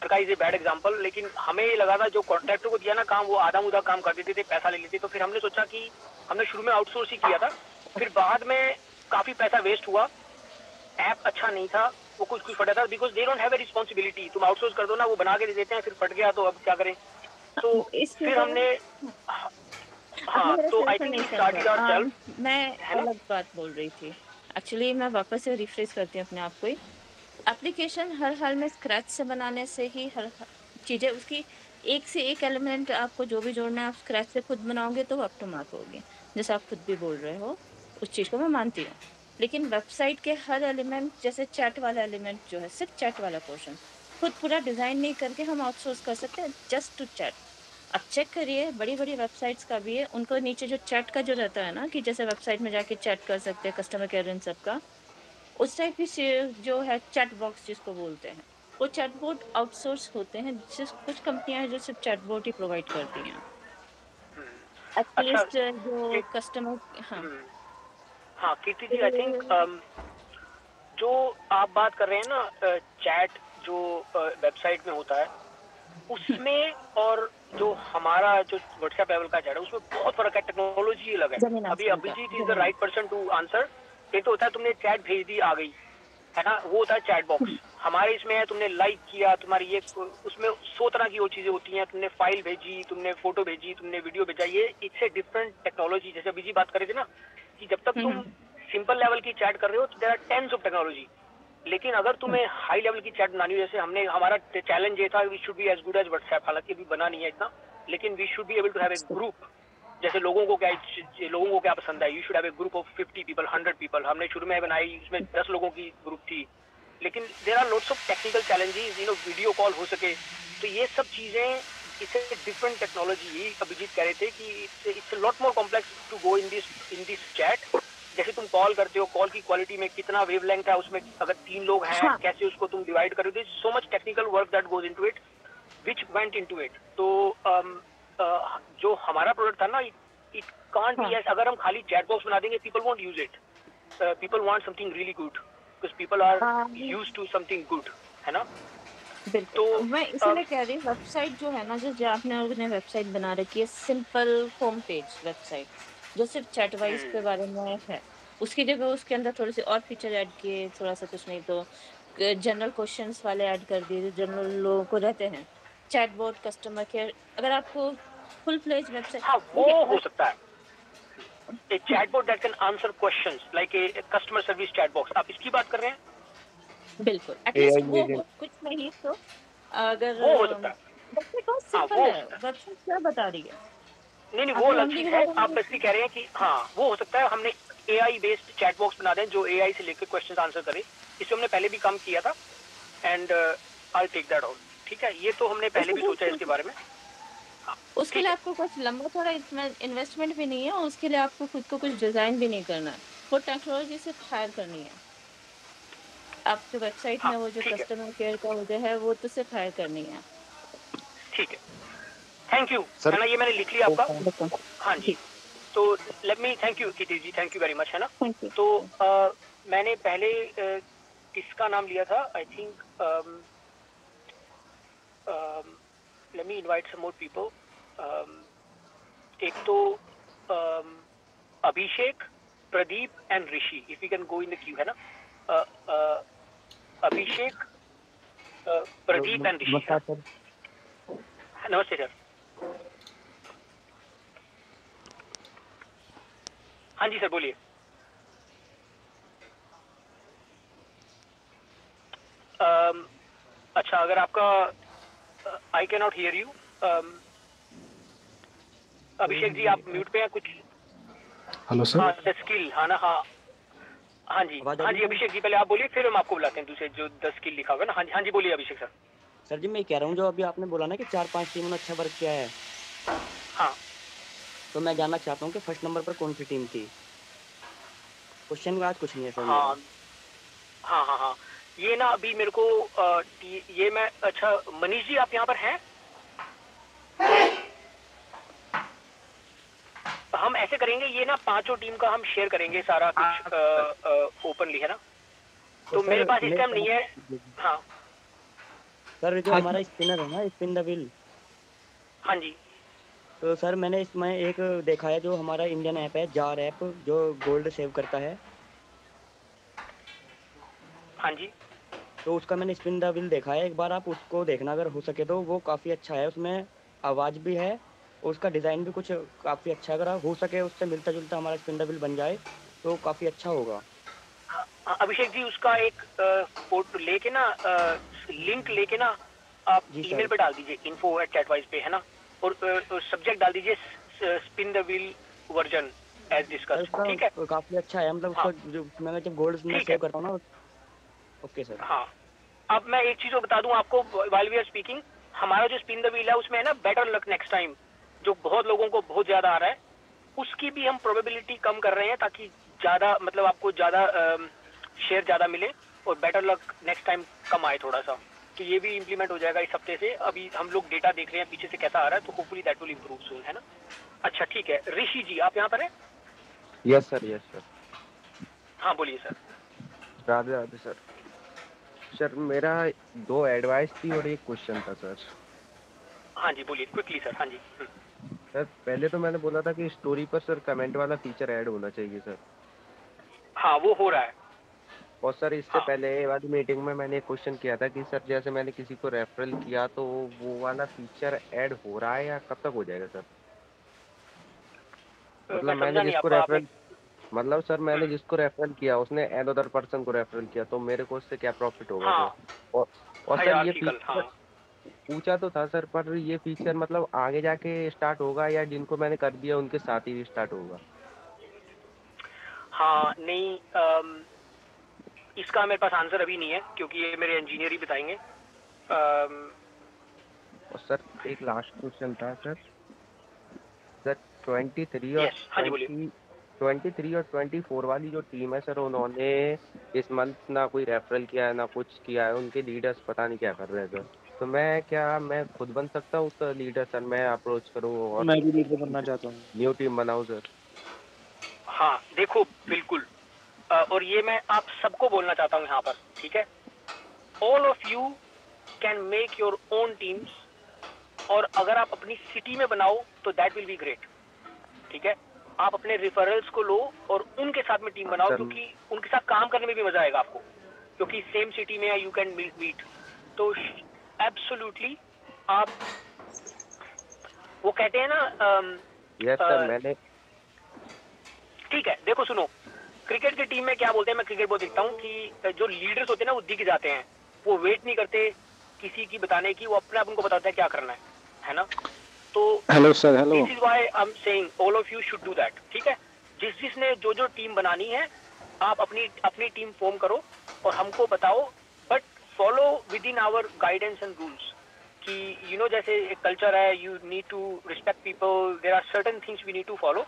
का इज ए बैड एग्जांपल, लेकिन हमें ये लगा था जो कॉन्ट्रैक्टर को दिया ना काम, वो आधा मुधा काम कर देते थे, पैसा ले लेते। तो फिर हमने सोचा कि हमने शुरू में आउटसोर्स ही किया था, फिर बाद में काफी पैसा वेस्ट हुआ, ऐप अच्छा नहीं था, वो कुछ फटा था, because they don't have a responsibility. तुम आउटसोर्स कर दो ना, वो बना के दे देते हैं, फिर फट गया तो अब क्या करें। तो फिर हमने तो आई थिंक स्टार्टेड आवरसेल्फ। मैं अलग बात बोल रही थी एक्चुअली, मैं वापस से रिफ्रेश करती हूँ अपने आप को। एप्लीकेशन हर हाल में स्क्रैच से बनाने से ही हर चीज़ें उसकी एक से एक एलिमेंट आपको जो भी जोड़ना है, आप स्क्रैच से खुद बनाओगे तो अप टू मार्क होगी। जैसे आप खुद भी बोल रहे हो, उस चीज़ को मैं मानती हूँ। लेकिन वेबसाइट के हर एलिमेंट जैसे चैट वाला एलिमेंट जो है, सिर्फ चैट वाला पोर्शन खुद पूरा डिजाइन नहीं करके हम आउटसोर्स कर सकते हैं जस्ट टू चैट। अब चेक करिए बड़ी-बड़ी वेबसाइट्स का भी है, उनको नीचे जो चैट का जो रहता है ना कि जैसे वेबसाइट में जाके चैट कर सकते हैं कस्टमर केयर इन सबका, उस टाइप की जो है चैट बॉक्स जिसको बोलते हैं, वो चैटबॉट आउटसोर्स होते हैं। जिस कुछ कंपनियां हैं जो सिर्फ चैटबॉट ही प्रोवाइड करती हैं। अच्छा एटलीस्ट जो कस्टमर हाँ हाँ कीर्ति जी, आई थिंक जो आप बात कर रहे हैं ना चैट जो वेबसाइट में होता है उसमें और जो हमारा जो व्हाट्सएप लेवल का चैट है उसमें बहुत फर्क है, टेक्नोलॉजी अलग है। अभी Abhijit is the right person to answer. एक तो होता है तुमने चैट भेज दी आ गई है ना, वो होता है चैट बॉक्स। हमारे इसमें है तुमने लाइक किया, तुम्हारी ये उसमें 100 तरह की वो चीजें होती हैं, तुमने फाइल भेजी, तुमने फोटो भेजी, तुमने वीडियो भेजा, ये इट्स ए डिफरेंट टेक्नोलॉजी। जैसे अभिजीत बात कर रहे थे ना कि जब तक तुम सिंपल लेवल की चैट कर रहे हो there are tens of technology, लेकिन अगर तुम्हें हाई लेवल की चैट बनानी हो, जैसे हमने हमारा चैलेंज ये था we should be as good as WhatsApp, हालांकि अभी बना नहीं है इतना, लेकिन we should be able to have a group. जैसे लोगों को क्या पसंद है, you should have a group of 50 people 100 people. हमने शुरू में बनाई, उसमें 10 लोगों की ग्रुप थी, लेकिन there are lots of technical challenges, video call हो सके, तो ये सब चीजें it's a different technology. Abhijit कह रहे थे कि it's a lot more complex to go in this chat. जैसे तुम कॉल करते हो, कॉल की क्वालिटी में कितना वेवलेंथ है, उसमें अगर 3 लोग हैं कैसे उसको तुम डिवाइड करोगे, so much technical work that goes into it which went into it. तो जो हमारा प्रोडक्ट था ना, इट कांट बी एज अगर हम खाली चैट बॉक्स बना देंगे, people won't use it, people want something really good because people are used to something good, है ना। तो मैं इसलिए कह रही हूँ वेबसाइट जो है ना, जो आपने वेबसाइट बना रखी है सिंपल होम पेज वेबसाइट जो सिर्फ चैट वाइज के बारे में है, उसकी जगह उसके अंदर थोड़े से और फीचर ऐड किए, थोड़ा सा कुछ नहीं तो जनरल क्वेश्चंस वाले ऐड कर दिए, जनरल लोगों को रहते हैं, चैटबॉट, कस्टमर केयर। अगर आपको फुल फ्लेज वेबसाइट वो हो सकता है, a chatbot that can answer questions like a customer service chat box, आप इसकी बात कर रहे हैं? बिल्कुल, एटलीस्ट वो हो, कुछ नहीं तो अगर वो हो सकता है। वेबसाइट बहुत सिंपल है, वेबसाइट क्या बता रही है? नहीं, वो अलग चीज है। आप बेसिकली कह रहे हैं कि हाँ वो हो सकता है हमने AI बेस्ड चैट बॉक्स बना दें जो AI से लेकर क्वेश्चन आंसर करे। इस पे हमने पहले भी काम किया था and I take that out. ठीक है, ये तो हमने पहले भी सोचा इसके बारे में। उसके लिए आपको कुछ लंबा थोड़ा इन्वेस्टमेंट भी नहीं है, उसके लिए आपको खुद को कुछ डिजाइन भी नहीं करना है, वो टेक्नोलॉजी से हायर करनी है। आपके वेबसाइट में वो जो कस्टमर केयर का वो जो है वो तो सिर्फ हायर करनी है। ठीक है, थैंक यू है ना, ये मैंने लिख लिया आपका। हाँ जी, तो let me thank you Kirti ji, thank you very much, है ना। तो मैंने पहले किसका नाम लिया था, I think let me invite some more people. एक तो Abhishek, Pradeep and Rishi, if you can go in the queue, है ना। अभिषेक, प्रदीप एंड ऋषि। नमस्ते सर। हाँ जी सर, बोलिए। अच्छा, अगर आपका I can not hear you. Abhishek ji आप म्यूट पे हैं कुछ। Hello sir. हाँ स्किल, हाँ ना, हाँ हाँ जी अभिषेक जी पहले आप बोलिए, फिर हम आपको बुलाते हैं दूसरे जो 10 स्किल लिखा होगा ना। हाँ जी बोलिए अभिषेक सर। सर जी मैं कह रहा हूँ जो अभी आपने बोला ना कि 4-5 टीमों ने अच्छा वर्क किया है, हाँ, तो मैं जानना चाहता हूँ कि फर्स्ट नंबर पर कौन सी टीम थी। क्वेश्चन का आज कुछ नहीं है सर। हाँ, ये ना अभी मेरे को ये मैं, अच्छा मनीष जी आप यहाँ पर हैं? हम ऐसे करेंगे, ये ना पांचों टीम का हम शेयर करेंगे सारा कुछ ओपनली, है ना। तो मेरे पास इस टाइम नहीं है। हाँ सर, जो हमारा स्पिनर है ना, स्पिन द व्हील। हाँ जी। तो सर मैंने इसमें एक देखा है जो हमारा इंडियन ऐप है जार ऐप, जो गोल्ड सेव करता है। हाँ जी। तो उसका मैंने स्पिन द व्हील देखा है, एक बार आप उसको देखना अगर हो सके तो। वो काफ़ी अच्छा है, उसमें आवाज़ भी है और उसका डिज़ाइन भी कुछ काफ़ी अच्छा है। अगर हो सके उससे मिलता जुलता हमारा स्पिन द व्हील बन जाए तो काफ़ी अच्छा होगा। अभिषेक जी उसका एक फोटो लेके ना, लिंक लेके ना आप ईमेल पे डाल दीजिए info@chatwise पे, है ना, और सब्जेक्ट डाल दीजिए spin the wheel version, as discussed, ठीक है? काफी अच्छा है, मतलब हाँ, उसको जो मैं जब गोल्स में ठीक है। सेव करता हूँ ना। Okay sir. हाँ, अब मैं एक चीज बता दूं आपको while we are speaking, हमारा जो स्पिन द व्हील है उसमें है ना बेटर लक नेक्स्ट टाइम, जो बहुत लोगों को बहुत ज्यादा आ रहा है, उसकी भी हम प्रोबेबिलिटी कम कर रहे हैं ताकि ज्यादा मतलब आपको ज्यादा शेयर ज्यादा मिले और बेटर लक नेक्स्ट टाइम कम आए थोड़ा सा। तो ये भी इम्प्लीमेंट हो जाएगा इस हफ्ते से। अभी हम लोग डेटा देख रहे हैं पीछे से कैसा आ रहा है, तो होपफुली दैट विल इम्प्रूव सून, है ना? अच्छा ठीक है, ऋषि जी आप यहाँ पर हैं? Yes sir, yes sir. हाँ बोलिए sir. Radhe Radhe sir. Sir मेरा 2 एडवाइस थी और एक क्वेश्चन था सर। हाँ जी बोलिए क्विकली सर। हाँ जी। सर पहले तो मैंने बोला था कि स्टोरी पर सर कमेंट वाला फीचर ऐड होना चाहिए सर। हाँ वो हो रहा है। और सर इससे पहले वाली मीटिंग में मैंने एक क्वेश्चन किया था कि सर जैसे मैंने किसी को रेफरल किया तो वो वाला फीचर ऐड हो रहा है या कब तक हो जाएगा सर? मतलब मैंने जिसको रेफरल मतलब सर मैंने जिसको रेफरल किया उसने अनदर पर्सन को रेफरल किया, तो मेरे को उससे क्या प्रॉफिट होगा सर? और सर ये फीचर पूछा तो था सर, पर ये फीचर मतलब आगे जाके स्टार्ट होगा या जिनको मैंने कर दिया उनके साथ ही स्टार्ट होगा? हाँ नहीं, इसका मेरे पास आंसर अभी नहीं है क्योंकि ये मेरे इंजीनियर ही बताएंगे। और सर एक लास्ट क्वेश्चन था सर। सर 23 और 23 और 24 वाली जो टीम है सर, उन्होंने इस मंथ ना कोई रेफरल किया है ना कुछ किया है, उनके लीडर्स पता नहीं क्या कर रहे हैं सर। तो मैं खुद बन सकता हूँ उसका लीडर सर? मैं अप्रोच करूँ और मैं भी लीडर बनना चाहता हूँ, न्यू टीम बनाऊँ सर? हाँ देखो बिल्कुल, और ये मैं आप सबको बोलना चाहता हूँ यहाँ पर, ठीक है? All of you can make your own teams, और अगर आप अपनी सिटी में बनाओ तो दैट विल बी ग्रेट, ठीक है? आप अपने रिफरल्स को लो और उनके साथ में टीम बनाओ, क्योंकि उनके साथ काम करने में भी मजा आएगा आपको, क्योंकि सेम सिटी में यू कैन मीट। तो एब्सोल्युटली आप वो कहते हैं ना यस सर मैंने ठीक है। देखो सुनो, क्रिकेट की टीम में क्या बोलते हैं, मैं क्रिकेट बहुत देखता हूँ कि जो लीडर्स होते हैं ना वो दिख जाते हैं, वो वेट नहीं करते किसी की बताने की, वो अपने आप उनको बताता है क्या करना है ना? तो hello sir, hello. This is why I am saying all of you should do that, ठीक है? जिसने जो टीम बनानी है आप अपनी टीम फॉर्म करो और हमको बताओ, but follow with in our guidance and rules कि यू नो जैसे एक कल्चर है, you need to respect people, there are certain things we need to follow.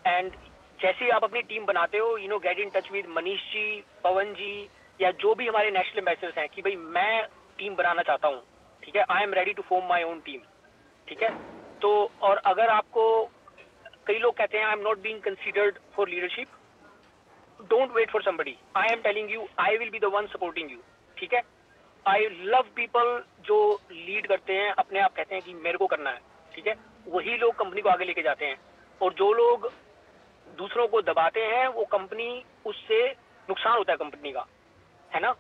And जैसे ही आप अपनी टीम बनाते हो, you know get in touch with Manish ji, Pawan ji, या जो भी हमारे नेशनल एम्बेसडर्स हैं कि भाई मैं टीम बनाना चाहता हूँ, ठीक है? I am ready to form my own team, ठीक है? तो और अगर आपको कई लोग कहते हैं I am not being considered for leadership, don't wait for somebody, I am telling you I will be the one supporting you, ठीक है? आई लव पीपल जो लीड करते हैं, अपने आप कहते हैं कि मेरे को करना है, ठीक है? वही लोग कंपनी को आगे लेके जाते हैं, और जो लोग दूसरों को दबाते हैं वो कंपनी, उससे नुकसान होता है कंपनी का, है ना?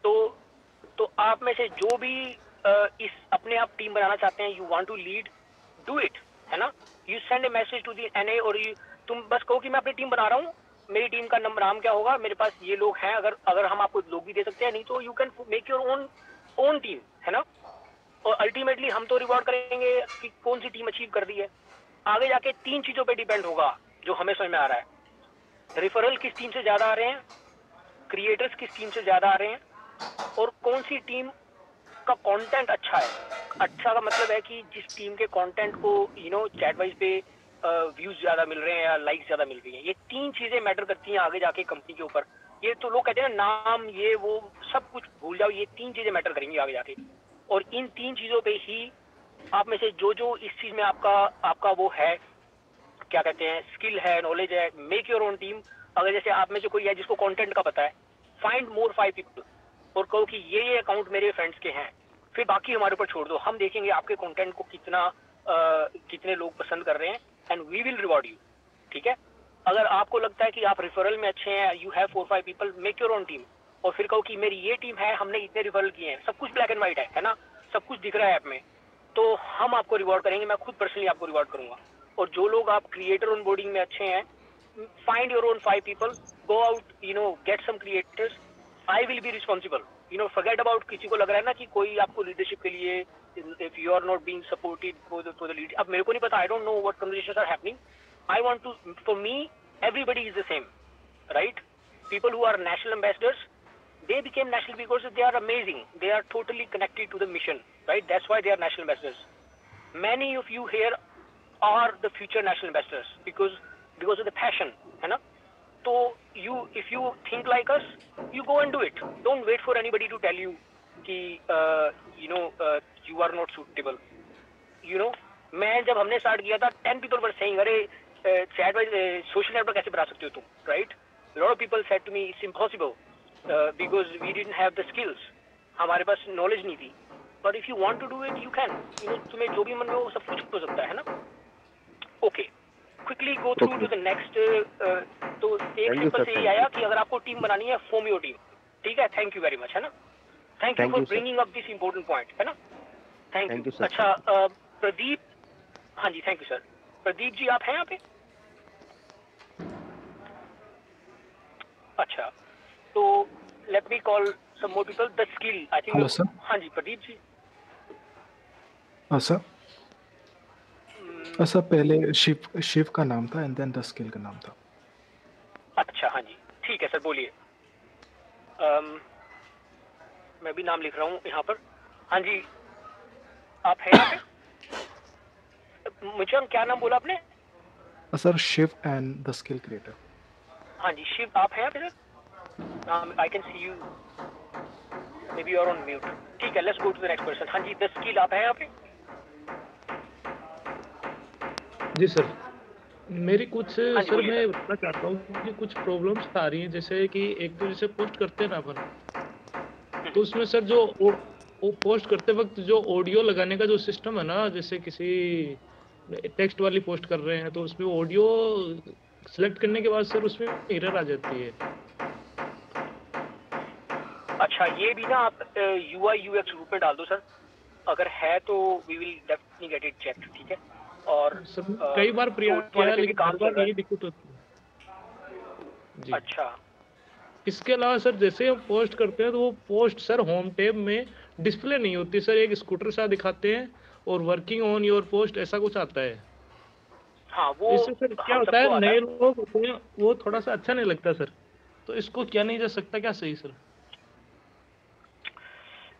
तो आप में से जो भी इस अपने आप टीम बनाना चाहते हैं, you want to lead, do it, है ना? You send a message to the NA, और तुम बस कहो कि मैं अपनी टीम बना रहा हूँ, मेरी टीम का नाम क्या होगा, मेरे पास ये लोग हैं, अगर हम आपको लोग भी दे सकते हैं, नहीं तो you can make your own team, है ना? और अल्टीमेटली हम तो रिवॉर्ड करेंगे कि कौन सी टीम अचीव कर दी है। आगे जाके 3 चीजों पे डिपेंड होगा जो हमें समझ में आ रहा है। रेफरल किस टीम से ज्यादा आ रहे हैं, क्रिएटर्स किस टीम से ज्यादा आ रहे हैं, और कौन सी टीम का कंटेंट अच्छा है। अच्छा का मतलब है कि जिस टीम के कंटेंट को यू नो चैट वाइज पे व्यूज ज्यादा मिल रहे हैं या लाइक्स ज्यादा मिल रही हैं। ये 3 चीजें मैटर करती हैं आगे जाके कंपनी के ऊपर। ये तो लोग कहते हैं नाम, ये वो सब कुछ भूल जाओ, ये 3 चीजें मैटर करेंगी आगे जाके, और इन 3 चीजों पे ही आप में से जो इस चीज में आपका वो है, क्या कहते हैं, स्किल है, नॉलेज है, मेक योर ओन टीम। अगर जैसे आप में से कोई है जिसको कंटेंट का पता है, फाइंड मोर 5 पीपल और कहो कि ये अकाउंट मेरे फ्रेंड्स के हैं, फिर बाकी हमारे ऊपर छोड़ दो, हम देखेंगे आपके कंटेंट को कितने लोग पसंद कर रहे हैं, and we will reward you, ठीक है? अगर आपको लगता है कि आप रिफरल में अच्छे हैं, you have 4-5 people, make your own team, और फिर कहो कि मेरी ये टीम है, हमने इतने रिफरल किए हैं, सब कुछ ब्लैक एंड व्हाइट है ना, सब कुछ दिख रहा है ऐप में, तो हम आपको रिवॉर्ड करेंगे, मैं खुद पर्सनली आपको रिवॉर्ड करूंगा। और जो लोग आप क्रिएटर ऑनबोर्डिंग में अच्छे हैं, find your own 5 people, go out, you know get some creators, I will be responsible, you know forget about किसी को लग रहा है ना कि कोई आपको लीडरशिप के लिए, if you are not being supported for the lead. अब मेरे को नहीं पता, I don't know what conversations are happening, I want to, for me, everybody is the same, right? People who are national ambassadors, they became national because they are amazing. They are totally connected to the mission, right? That's why they are national ambassadors. Many of you here are the future national ambassadors because of the passion, है ना? So if you think like us, you go and do it. Don't wait for anybody to tell you कि you are not suitable. मैं जब हमने start किया था 10 people were saying अरे chat wise social network कैसे बना सकते हो तुम, right? Lot of people said to me it's impossible because we didn't have the skills, हमारे पास नॉलेज नहीं थी. But if you want to do it you can. तुम्हें जो भी मन में हो सब कुछ हो सकता है ना. Okay, quickly go through to the next. तो एक सिंपल से ये आया कि अगर आपको टीम बनानी है, फॉर्म योर टीम. ठीक है, थैंक यू वेरी मच, है ना. Thank you for bringing up this important point, है ना. Thank you. अच्छा प्रदीप, हाँ जी, thank you sir. Pradeep ji आप हैं यहाँ पे? अच्छा, तो let me call some more people. The skill I think. Hello sir. हाँ जी प्रदीप जी. सर सर पहले शिव का नाम था एंड देन द स्किल का नाम था. अच्छा, हाँ जी, ठीक है सर, बोलिए. मैं भी नाम लिख रहा हूँ यहाँ पर. हाँ जी, आप हैं यहाँ पे? मुझे क्या नाम बोला आपने? Sir Shiv and the skill creator. हाँ जी, शिव आप हैं यहाँ पे sir? I can see you, maybe you are on mute. ठीक है, let's go to the next person. हाँ जी, द स्किल आप हैं यहाँ पे? जी सर, मेरी कुछ सर मैं बताना चाहता हूँ कि कुछ प्रॉब्लम्स आ रही हैं. जैसे कि एक तो जैसे पोस्ट करते हैं ना अपन, तो उसमें सर जो वो पोस्ट करते वक्त जो ऑडियो लगाने का जो सिस्टम है ना, जैसे किसी टेक्स्ट वाली पोस्ट कर रहे हैं तो उसमें ऑडियो सिलेक्ट करने के बाद सर उसमें एरर आ जाती है. अच्छा, ये भी ना आप UI UX रूप में डाल दो सर, अगर है तो we will definitely get it checked. ठीक है. और सर कई बार प्रयास किया है लेकिन हर बार यही दिक्कत होती है जी. अच्छा, इसके अलावा सर जैसे हम पोस्ट करते हैं तो वो पोस्ट सर होम टैब में डिस्प्ले नहीं होती सर. एक स्कूटर सा दिखाते हैं और वर्किंग ऑन योर पोस्ट ऐसा कुछ आता है. हाँ, वो इससे सर क्या होता है, नए लोग होते हैं वो थोड़ा सा अच्छा नहीं लगता सर. तो इसको क्या नहीं जा सकता क्या सही सर?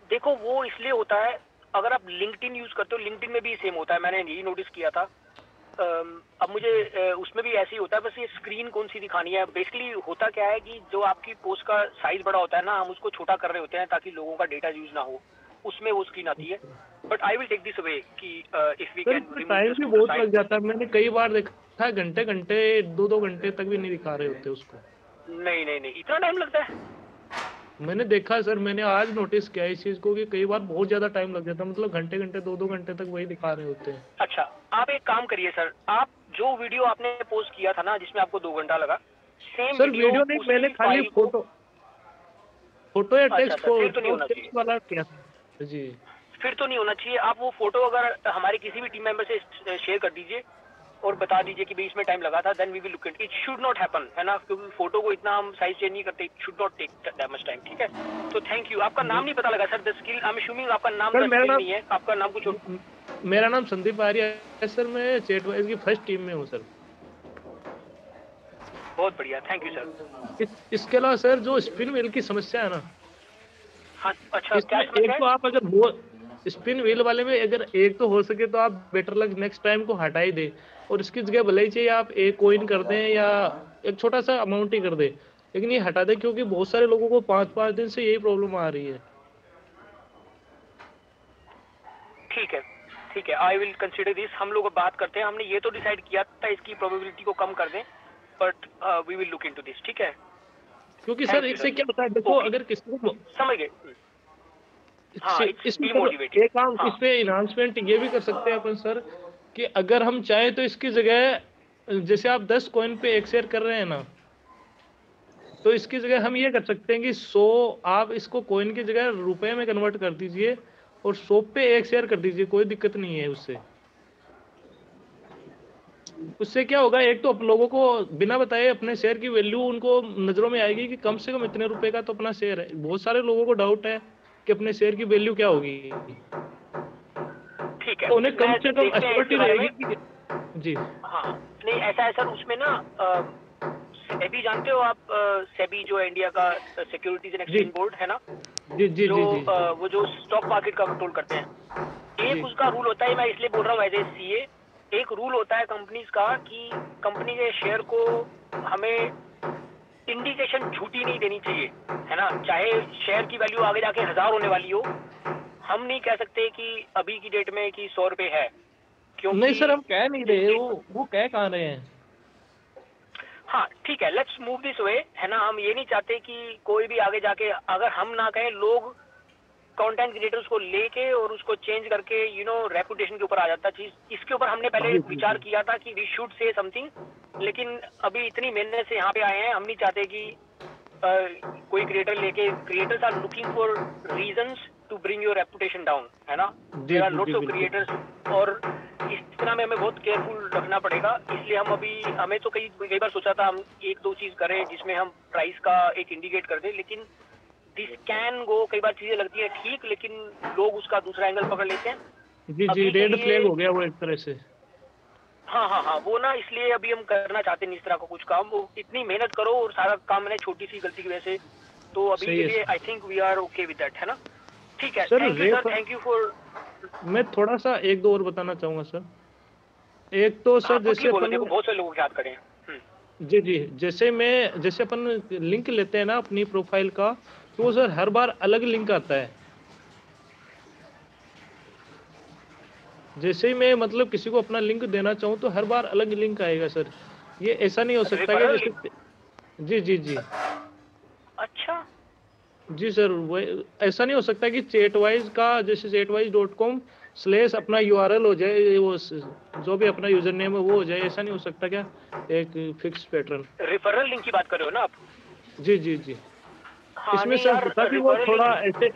देखो, वो इसलिए होता है, अगर आप लिंक्डइन यूज करते हो, लिंक्डइन में भी सेम होता है, मैंने यही नोटिस किया था. अब मुझे उसमें भी ऐसे ही होता है. बस ये स्क्रीन कौन सी दिखानी है, बेसिकली होता क्या है कि जो आपकी पोस्ट का साइज बड़ा होता है ना, हम उसको छोटा कर रहे होते हैं ताकि लोगों का डेटा यूज ना हो, उसमें वो स्क्रीन आती है. But I will take this away कि इफ वी कैन. टाइम भी बहुत लग जाता है, मैंने कई बार देखा है, घंटे 2 घंटे तक भी नहीं दिखा रहे होते उसको. नहीं, इतना टाइम लगता है? मैंने देखा सर, मैंने आज नोटिस किया इस चीज को कि कई बार बहुत ज्यादा टाइम लग जाता है, मतलब घंटे 2 घंटे तक वही दिखा रहे होते हैं. अच्छा, आप एक काम करिए सर, आप जो वीडियो आपने पोस्ट किया था ना जिसमें आपको 2 घंटा लगा, सेम सर वीडियो नहीं, मैंने खाली फोटो या टेक्स्ट वाला किया था जी. फिर तो नहीं होना चाहिए. आप वो फोटो अगर हमारे किसी भी टीम मेंबर से शेयर कर दीजिए और बता दीजिए कि भाई इसमें टाइम लगा था, then we will look it. It should not happen, है ना, क्योंकि फोटो को इतना हम साइज चेंज नहीं करते. It should not take that much time. ठीक है, तो थैंक यू. आपका नाम नहीं पता लगा sir, the skill. I am assuming आपका नाम द स्किल नहीं है, आपका नाम कुछ. मेरा नाम संदीप आर्य है सर, मैं चैटवाइज की फर्स्ट टीम में हूँ सर. बहुत बढ़िया, थैंक यू सर. इसके अलावा सर जो स्पिन व्हील की समस्या है ना. हाँ, अच्छा, क्या एक तो आप अगर वो स्पिन व्हील वाले में अगर एक तो हो सके तो आप बेटर लक नेक्स्ट टाइम को हटा ही दे, और इसकी जगह भले ही चाहिए आप एक कॉइन कर दें या एक छोटा सा अमाउंट ही कर दे, लेकिन ये हटा दें, क्योंकि बहुत सारे लोगों को 5 दिन से यही प्रॉब्लम आ रही है. ठीक है, आई विल कंसीडर दिस. हम लोग बात करते हैं, हमने ये तो डिसाइड किया था इसकी प्रोबेबिलिटी को कम कर दें, but we will look into this. ठीक है, क्योंकि सर इससे क्या होता है, देखो अगर किसी को समझ गए. इसमें एक काम इस पे इनहांसमेंट ये भी कर सकते हैं अपन सर कि अगर हम चाहें तो इसकी जगह जैसे आप 10 कॉइन पे एक शेयर कर रहे हैं ना, तो इसकी जगह हम ये कर सकते हैं कि 100 आप इसको कॉइन की जगह रुपए में कन्वर्ट कर दीजिए और 100 पे एक शेयर कर दीजिए, कोई दिक्कत नहीं है उससे. उससे क्या होगा, एक तो लोगों को बिना बताए अपने शेयर की वैल्यू उनको नजरों में आएगी कि कम से कम इतने रुपए का तो अपना शेयर है. बहुत सारे लोगों को डाउट है कि अपने शेयर की वैल्यू क्या होगी. ठीक है, उन्हें कम से कम एश्योरिटी रहेगी जी. हाँ, नहीं ऐसा है सर, उसमें ना सेबी जानते हो आप, सेबी जो है इंडिया का सिक्योरिटीज एंड एक्सचेंज बोर्ड है ना, जी जी जो जी जी वो जो स्टॉक मार्केट का कंट्रोल करते हैं, एक जी उसका रूल होता है, मैं इसलिए बोल रहा हूँ एज ए सीए, एक रूल होता है कंपनीज का कि कंपनी के शेयर को हमें इंडिकेशन झूठी नहीं देनी चाहिए, है ना, चाहे शेयर की वैल्यू आगे जाके 1000 होने वाली हो, हम नहीं कह सकते कि अभी की डेट में कि 100 रुपए है, क्योंकि नहीं सर, हम कह नहीं रहे, वो कह कहाँ रहे हैं। हाँ ठीक है, लेट्स मूव दिस वे, है ना, हम ये नहीं चाहते कि कोई भी आगे जाके, अगर हम ना कहें, लोग कंटेंट क्रिएटर्स को लेके और उसको चेंज करके रेपुटेशन के ऊपर आ जाता चीज। इसके ऊपर हमने पहले जी जी विचार जी किया था कि वी शुड से समथिंग, लेकिन अभी इतनी मेहनत से यहाँ पे आए हैं, हम नहीं चाहते कि कोई क्रिएटर लेके, creators are looking for reasons to bring your reputation down, है ना, जी देयर आर जी लोट्स जी ऑफ बिल्कुल। क्रिएटर्स, और इस तरह में हमें बहुत केयरफुल रखना पड़ेगा। इसलिए हम अभी, हमें तो कई बार सोचा था हम एक दो चीज करें जिसमें हम प्राइस का एक इंडिकेट कर दें, लेकिन दिस कैन गो, कई बार चीजें लगती है ठीक, लेकिन लोग उसका दूसरा एंगल पकड़ लेते हैं जी जी, अभी के रेड लिए। फ्लैग हो गया वो एक तरह से। हाँ, वो ना, इसलिए अभी हम करना चाहते नहीं इस तरह का कुछ काम, वो इतनी मेहनत करो और सारा काम मैंने छोटी सी गलती की वजह से, तो अभी सही के है लिए sir. I think we are okay with that, है ना। ठीक है, sir thank you sir, ref thank you for. मैं थोड़ा सा एक दो और बताना चाहूंगा सर। एक तो हाँ सर क्विकली जैसे बोलो, अपन, देखो बहुत से लोग याद करें। जी जी, जैसे अपन लिंक लेते हैं ना अपनी प्रोफाइल का, तो सर हर बार अलग लिंक आता है। जैसे ही मैं मतलब किसी को अपना लिंक देना चाहूँ तो हर बार अलग लिंक आएगा सर। ये ऐसा नहीं हो सकता कि रेफरल जैसे, जी जी जी अच्छा, जी सर, वो ऐसा नहीं हो सकता कि चैटवाइज का, जैसे chatwise.com/ अपना यूआरएल हो जाए, वो जो भी अपना यूजर नेम है वो हो जाए, ऐसा नहीं हो सकता क्या, एक फिक्स पैटर्न। रेफरल लिंक की बात कर रहे हो ना आप? जी जी जी, हाँ इसमें नहीं सर यार, होता भी वो रेफरल थोड़ा लिंक, ऐसे,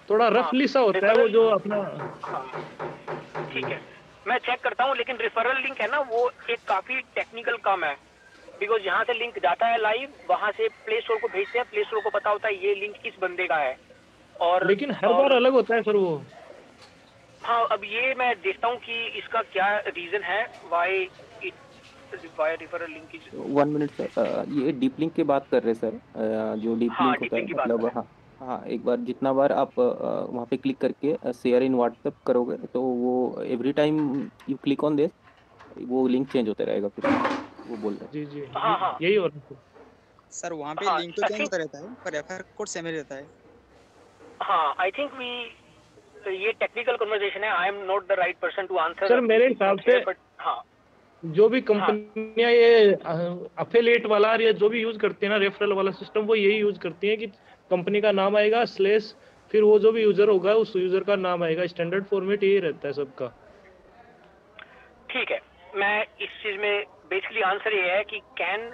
थोड़ा हाँ रफली सा होता है वो रेफरल, जो अपना। हाँ जी ठीक है, मैं चेक करता हूँ, लेकिन रेफरल लिंक है ना, वो एक काफी टेक्निकल काम है, बिकॉज यहाँ से लिंक जाता है लाइव, वहाँ से प्ले स्टोर को भेजते हैं, प्ले स्टोर को पता होता है ये लिंक इस बंदे का है, लेकिन हर बार अलग होता है सर वो। हाँ अब ये मैं देखता हूँ कि इसका क्या रीजन है, why referral link is. 1 minute sir, ये डीप लिंक की बात कर रहे हैं सर। जो डीप हाँ लिंक डीप होता है लिंक की बात मतलब, करें। हाँ हाँ, एक बार जितना बार आप वहाँ पे क्लिक करके शेयर इन व्हाट्सएप करोगे तो वो every time you click on this, वो लिंक चेंज होते रहेगा फिर, वो बोल रहे हैं। जी जी, हाँ यही हो रहा है सर वहाँ पे हाँ लिंक तो आई चेंज थिंक, होता रहता है पर रेफर कोड सेम ही रहता है। हाँ आई थिंक वी, ये टेक्निकल कन्वर्सेशन है, I am not the right person to answer sir. मेरे हिसाब से बट हाँ जो भी कंपनियां ये अफिलिएट वाला या जो भी यूज करती है ना रेफरल वाला सिस्टम, वो यही यूज करती है कि कंपनी का नाम आएगा / फिर वो जो भी यूजर होगा उस यूजर का नाम आएगा। स्टैंडर्ड फॉर्मेट यही रहता है सबका। ठीक है, मैं इस चीज में बेसिकली आंसर ये है कि can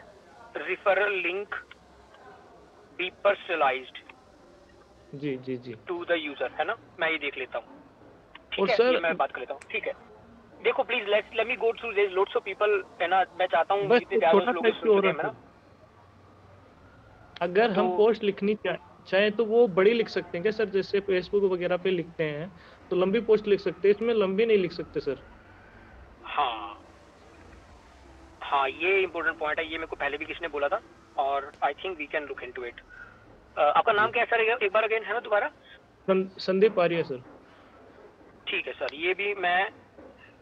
referral link be personalized जी जी जी, टू द यूजर, है ना, मैं ये देख लेता हूँ। ठीक और है, सर ये मैं बात कर लेता हूँ। ठीक है, देखो please let me go through this, lots of people, है ना, मैं चाहता हूँ बस जितने एक ज्यादा छोटा लोग सा इस इश्यू हो सुने, रहा है ना। था। अगर हम तो पोस्ट लिखनी चाहें तो वो बड़ी लिख सकते हैं क्या सर? जैसे फेसबुक वगैरह पे लिखते हैं तो लंबी पोस्ट लिख सकते हैं, इसमें लंबी नहीं लिख सकते सर। हाँ ये इम्पोर्टेंट पॉइंट है, ये मेरे को पहले भी किसी ने बोला था, और I think we can look into it. आपका नाम क्या है सर, एक बार अगेन, है ना, दोबारा? संदीप आर्य सर। ठीक है सर, ये भी मैं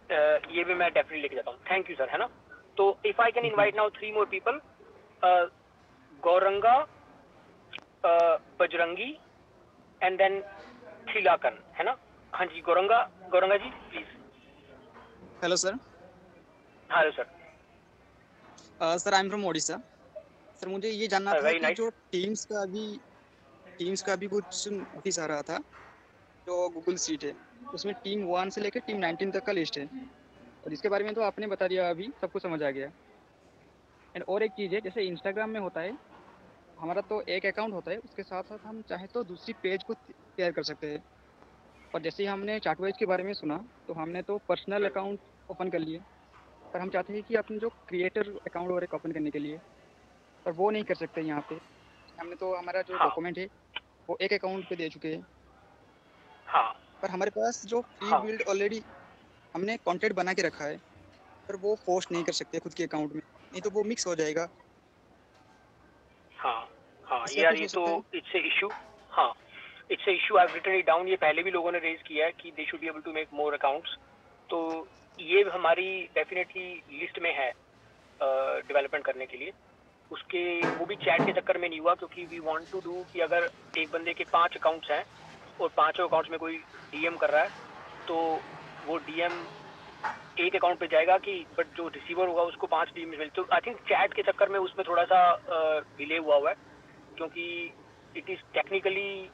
डेफिनेटली लेके जाता हूँ। थैंक यू सर, है ना। तो if I can invite now 3 more people, Gauranga, Bajrangi and then Thilakan, है ना। हाँ जी, Gauranga ji please. Hello sir. Hello sir. Sir I am from Odisha. Sir मुझे ये जानना था कि जो टीम्स का भी कुछ ऑफिस आ रहा था, जो गूगल सीट है, उसमें टीम 1 से लेकर टीम 19 तक का लिस्ट है, और इसके बारे में तो आपने बता दिया, अभी सब कुछ समझ आ गया। एंड और एक चीज़ है, जैसे इंस्टाग्राम में होता है, हमारा तो एक अकाउंट होता है, उसके साथ साथ हम चाहे तो दूसरी पेज को तैयार कर सकते हैं। और जैसे ही हमने चार्टवाइज के बारे में सुना तो हमने तो पर्सनल अकाउंट ओपन कर लिए, पर हम चाहते हैं कि अपने जो क्रिएटर अकाउंट और एक ओपन करने के लिए, पर वो नहीं कर सकते यहाँ पे। हमने तो हमारा जो डॉक्यूमेंट है वो एक अकाउंट पे दे चुके हैं, पर हमारे पास जो प्री बिल्ड ऑलरेडी हमने कंटेंट बना के रखा है, पर वो पोस्ट नहीं कर सकते खुद के अकाउंट में, नहीं तो वो मिक्स हो जाएगा। हाँ हाँ इसका यार कुछ ये हो तो सकता है? It's a issue. हाँ it's a issue, I have written it down. ये पहले भी लोगों ने रेज किया है कि they should be able to make more accounts. तो ये हमारी डेफिनेटली लिस्ट में है डेवलपमेंट करने के लिए। उसके वो भी चैट के चक्कर में नहीं हुआ, क्योंकि वी वांट टू डू कि अगर एक बंदे के 5 अकाउंट्स हैं और 5 अकाउंट्स में कोई डीएम कर रहा है तो वो डीएम एक अकाउंट पे जाएगा कि बट जो रिसीवर होगा उसको 5 डीएम मिलते। तो आई थिंक चैट के चक्कर में उसमें थोड़ा सा डिले हुआ है, क्योंकि इट इज़ टेक्निकली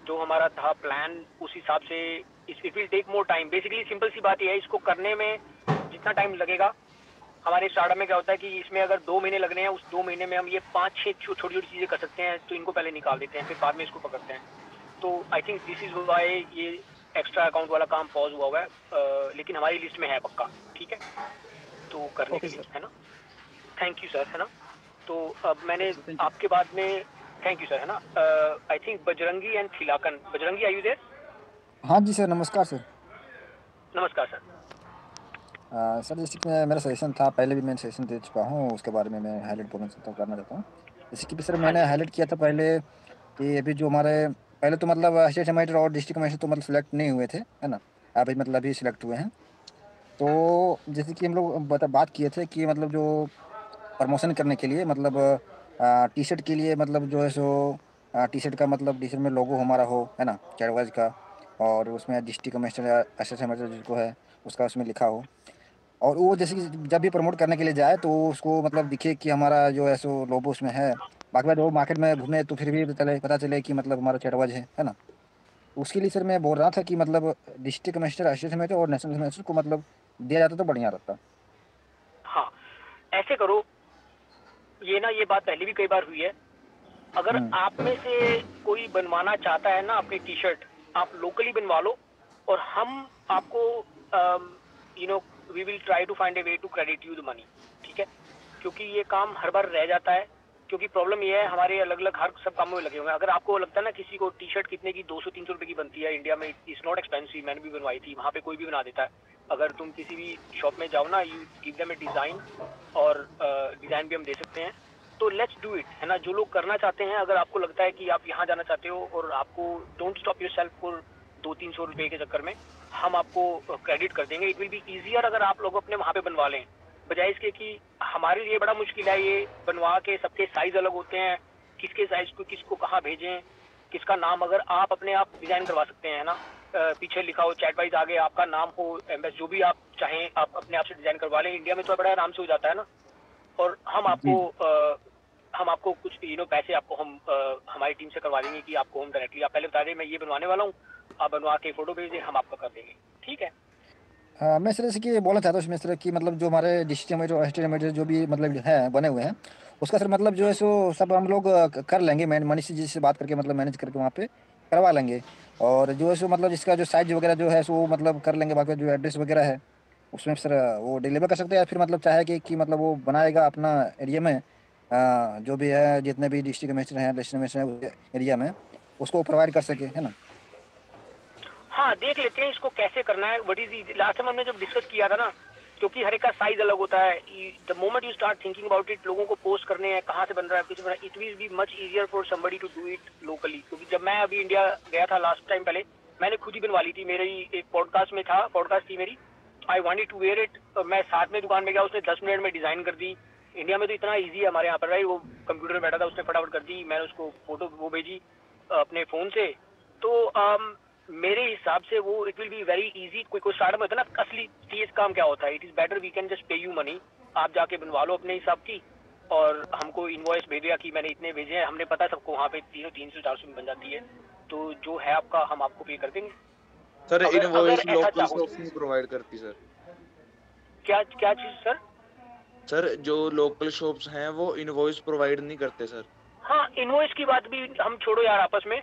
जो हमारा था प्लान उस हिसाब से it will take more time. Basically simple सी बात यह है, इसको करने में जितना टाइम लगेगा, हमारे स्टार्टअप में क्या होता है कि इसमें अगर 2 महीने लगने हैं, उस 2 महीने में हम ये 5-6 छोटी छोटी चीज़ें कर सकते हैं, तो इनको पहले निकाल देते हैं, फिर बाद में इसको पकड़ते हैं। तो I think this is why ये एक्स्ट्रा अकाउंट वाला काम पॉज हुआ है, लेकिन हमारी लिस्ट में है पक्का। ठीक है, तो करने के लिए, है ना। थैंक यू सर, है ना। तो अब मैंने आपके बाद में थैंक यू सर, है ना। I think Bajrangi and Thilakan. Bajrangi are you there? हाँ जी सर, नमस्कार सर। नमस्कार सर। सर जैसे कि मेरा सजेशन था, पहले भी मैं सजेशन दे चुका हूँ, उसके बारे में मैं हाईलाइट करना चाहता हूँ। जैसे कि सर मैंने हाईलाइट किया था पहले कि अभी जो हमारे पहले तो मतलब स्टेट कमेटी और डिस्ट्रिक्ट कमेटी तो मतलब सिलेक्ट नहीं हुए थे, है ना। अभी मतलब अभी सिलेक्ट हुए हैं। तो जैसे कि हम लोग बात किए थे कि मतलब जो प्रमोशन करने के लिए मतलब टी शर्ट के लिए मतलब जो है सो टी शर्ट का मतलब टी शर्ट में लोगो हमारा हो, है ना, चैटवाइज का, और उसमें डिस्ट्रिक्ट कमिश्नर या असिस्टेंट कमिश्नर जिसको है उसका उसमें लिखा हो। और वो जैसे कि जब भी प्रमोट करने के लिए जाए तो उसको मतलब दिखे कि हमारा जो है सो लोगो उसमें है। बाकी बात वो मार्केट में घूमे तो फिर भी पता चले कि मतलब हमारा चैटवाइज है ना। उसके लिए सर मैं बोल रहा था कि मतलब डिस्ट्रिक्ट कमिश्नर, असिस्टेंट कमिश्नर और नेशनल कमिश्नर को मतलब दिया जाता तो बढ़िया रहता। हाँ ऐसे करो, ये बात पहले भी कई बार हुई है। अगर आप में से कोई बनवाना चाहता है ना अपनी टी शर्ट, आप लोकली बनवा लो और हम आपको we will try to find a way to credit you the money. ठीक है, क्योंकि ये काम हर बार रह जाता है, क्योंकि प्रॉब्लम ये है हमारे अलग अलग हर सब कामों में लगे हुए हैं। अगर आपको लगता है ना किसी को टी शर्ट कितने की 200-300 रुपए की बनती है इंडिया में, इट्स नॉट एक्सपेंसिव। मैंने भी बनवाई थी, वहाँ पे कोई भी बना देता है। अगर तुम किसी भी शॉप में जाओ ना, you give them A design, और डिज़ाइन भी हम दे सकते हैं। तो लेट्स डू इट, है ना। जो लोग करना चाहते हैं, अगर आपको लगता है कि आप यहाँ जाना चाहते हो और आपको डोंट स्टॉप योरसेल्फ फॉर 200-300 रुपए के चक्कर में, हम आपको क्रेडिट कर देंगे। इट विल बी ईजियर अगर आप लोग अपने वहाँ पे बनवा लें, बजाय इसके कि हमारे लिए बड़ा मुश्किल है ये बनवा के। सबके साइज अलग होते हैं, किसके साइज को किसको कहाँ भेजें, किसका नाम। अगर आप अपने आप डिज़ाइन करवा सकते हैं ना, पीछे लिखा हो चैट वाइज, आगे आपका नाम हो, एमएस जो भी आप चाहें आप अपने आप से डिज़ाइन करवा लें। इंडिया में तो बड़ा आराम से हो जाता है ना। और हम आपको कुछ पैसे आपको हम हमारी टीम से करवा देंगे कि आपको हम डायरेक्टली, आप पहले बता दें मैं ये बनवाने वाला हूँ, आप बनवा के फोटो भेज दें, हम आपका कर देंगे। ठीक है। मैं सर जैसे कि बोलना चाहता हूँ इसमें सर कि मतलब जो हमारे डिस्ट्रिक्ट कमेटी और स्टेट कमेटी जो भी मतलब है बने हुए हैं, उसका सर मतलब जो है सो सब हम लोग कर लेंगे। मनीष जी से बात करके मतलब मैनेज करके वहाँ पे करवा लेंगे। और जो है सो मतलब इसका जो साइज वगैरह जो है सो मतलब कर लेंगे। बाकी जो एड्रेस वगैरह है उसमें सर वो डिलीवर कर सकते हैं, या फिर मतलब चाहे कि मतलब वो बनाएगा अपना एरिया में, जो भी है जितने भी डिस्ट्रिक्ट कमिश्नर हैं, डिस्ट्रिक्ट कमिश्नर एरिया में उसको प्रोवाइड कर सके, है ना। हाँ देख लेते हैं इसको कैसे करना है। व्हाट इज लास्ट टाइम हमने जब डिस्कस किया था ना, क्योंकि हर एक का साइज अलग होता है। The moment you start thinking about it, लोगों को पोस्ट करने हैं, कहाँ से बन रहा है, किसी बन रहा है, it will be much easier for somebody to do it locally. क्योंकि जब मैं अभी इंडिया गया था लास्ट टाइम, पहले मैंने खुद ही बनवा ली थी। मेरी एक पॉडकास्ट में था, पॉडकास्ट थी मेरी, I wanted to wear it. मैं साथ में दुकान में गया, उसने 10 मिनट में डिजाइन कर दी। इंडिया में तो इतना ईजी है हमारे यहाँ पर, राइट। वो कंप्यूटर में बैठा था, उसने फटाफट कर दी। मैंने उसको फोटो वो भेजी अपने फ़ोन से। तो मेरे हिसाब से वो it will be very easy. कोई स्टार्टअप में होता है ना, असली तेज काम क्या होता है, it is better we can just pay you money. आप जाके बनवा लो अपने हिसाब की और हमको इनवॉइस भेज दिया कि मैंने इतने भेजे हैं। हमने पता सबको वहाँ पे 300-400 में बन जाती है। तो जो है आपका हम आपको पे कर देंगे। सर इनवॉइस लोकल शॉप्स नहीं प्रोवाइड करती सर। क्या चीज़ सर? सर जो लोकल शॉप्स हैं वो इनवॉइस प्रोवाइड नहीं करते सर। हाँ इनवॉइस की बात भी हम छोड़ो यार, आपस में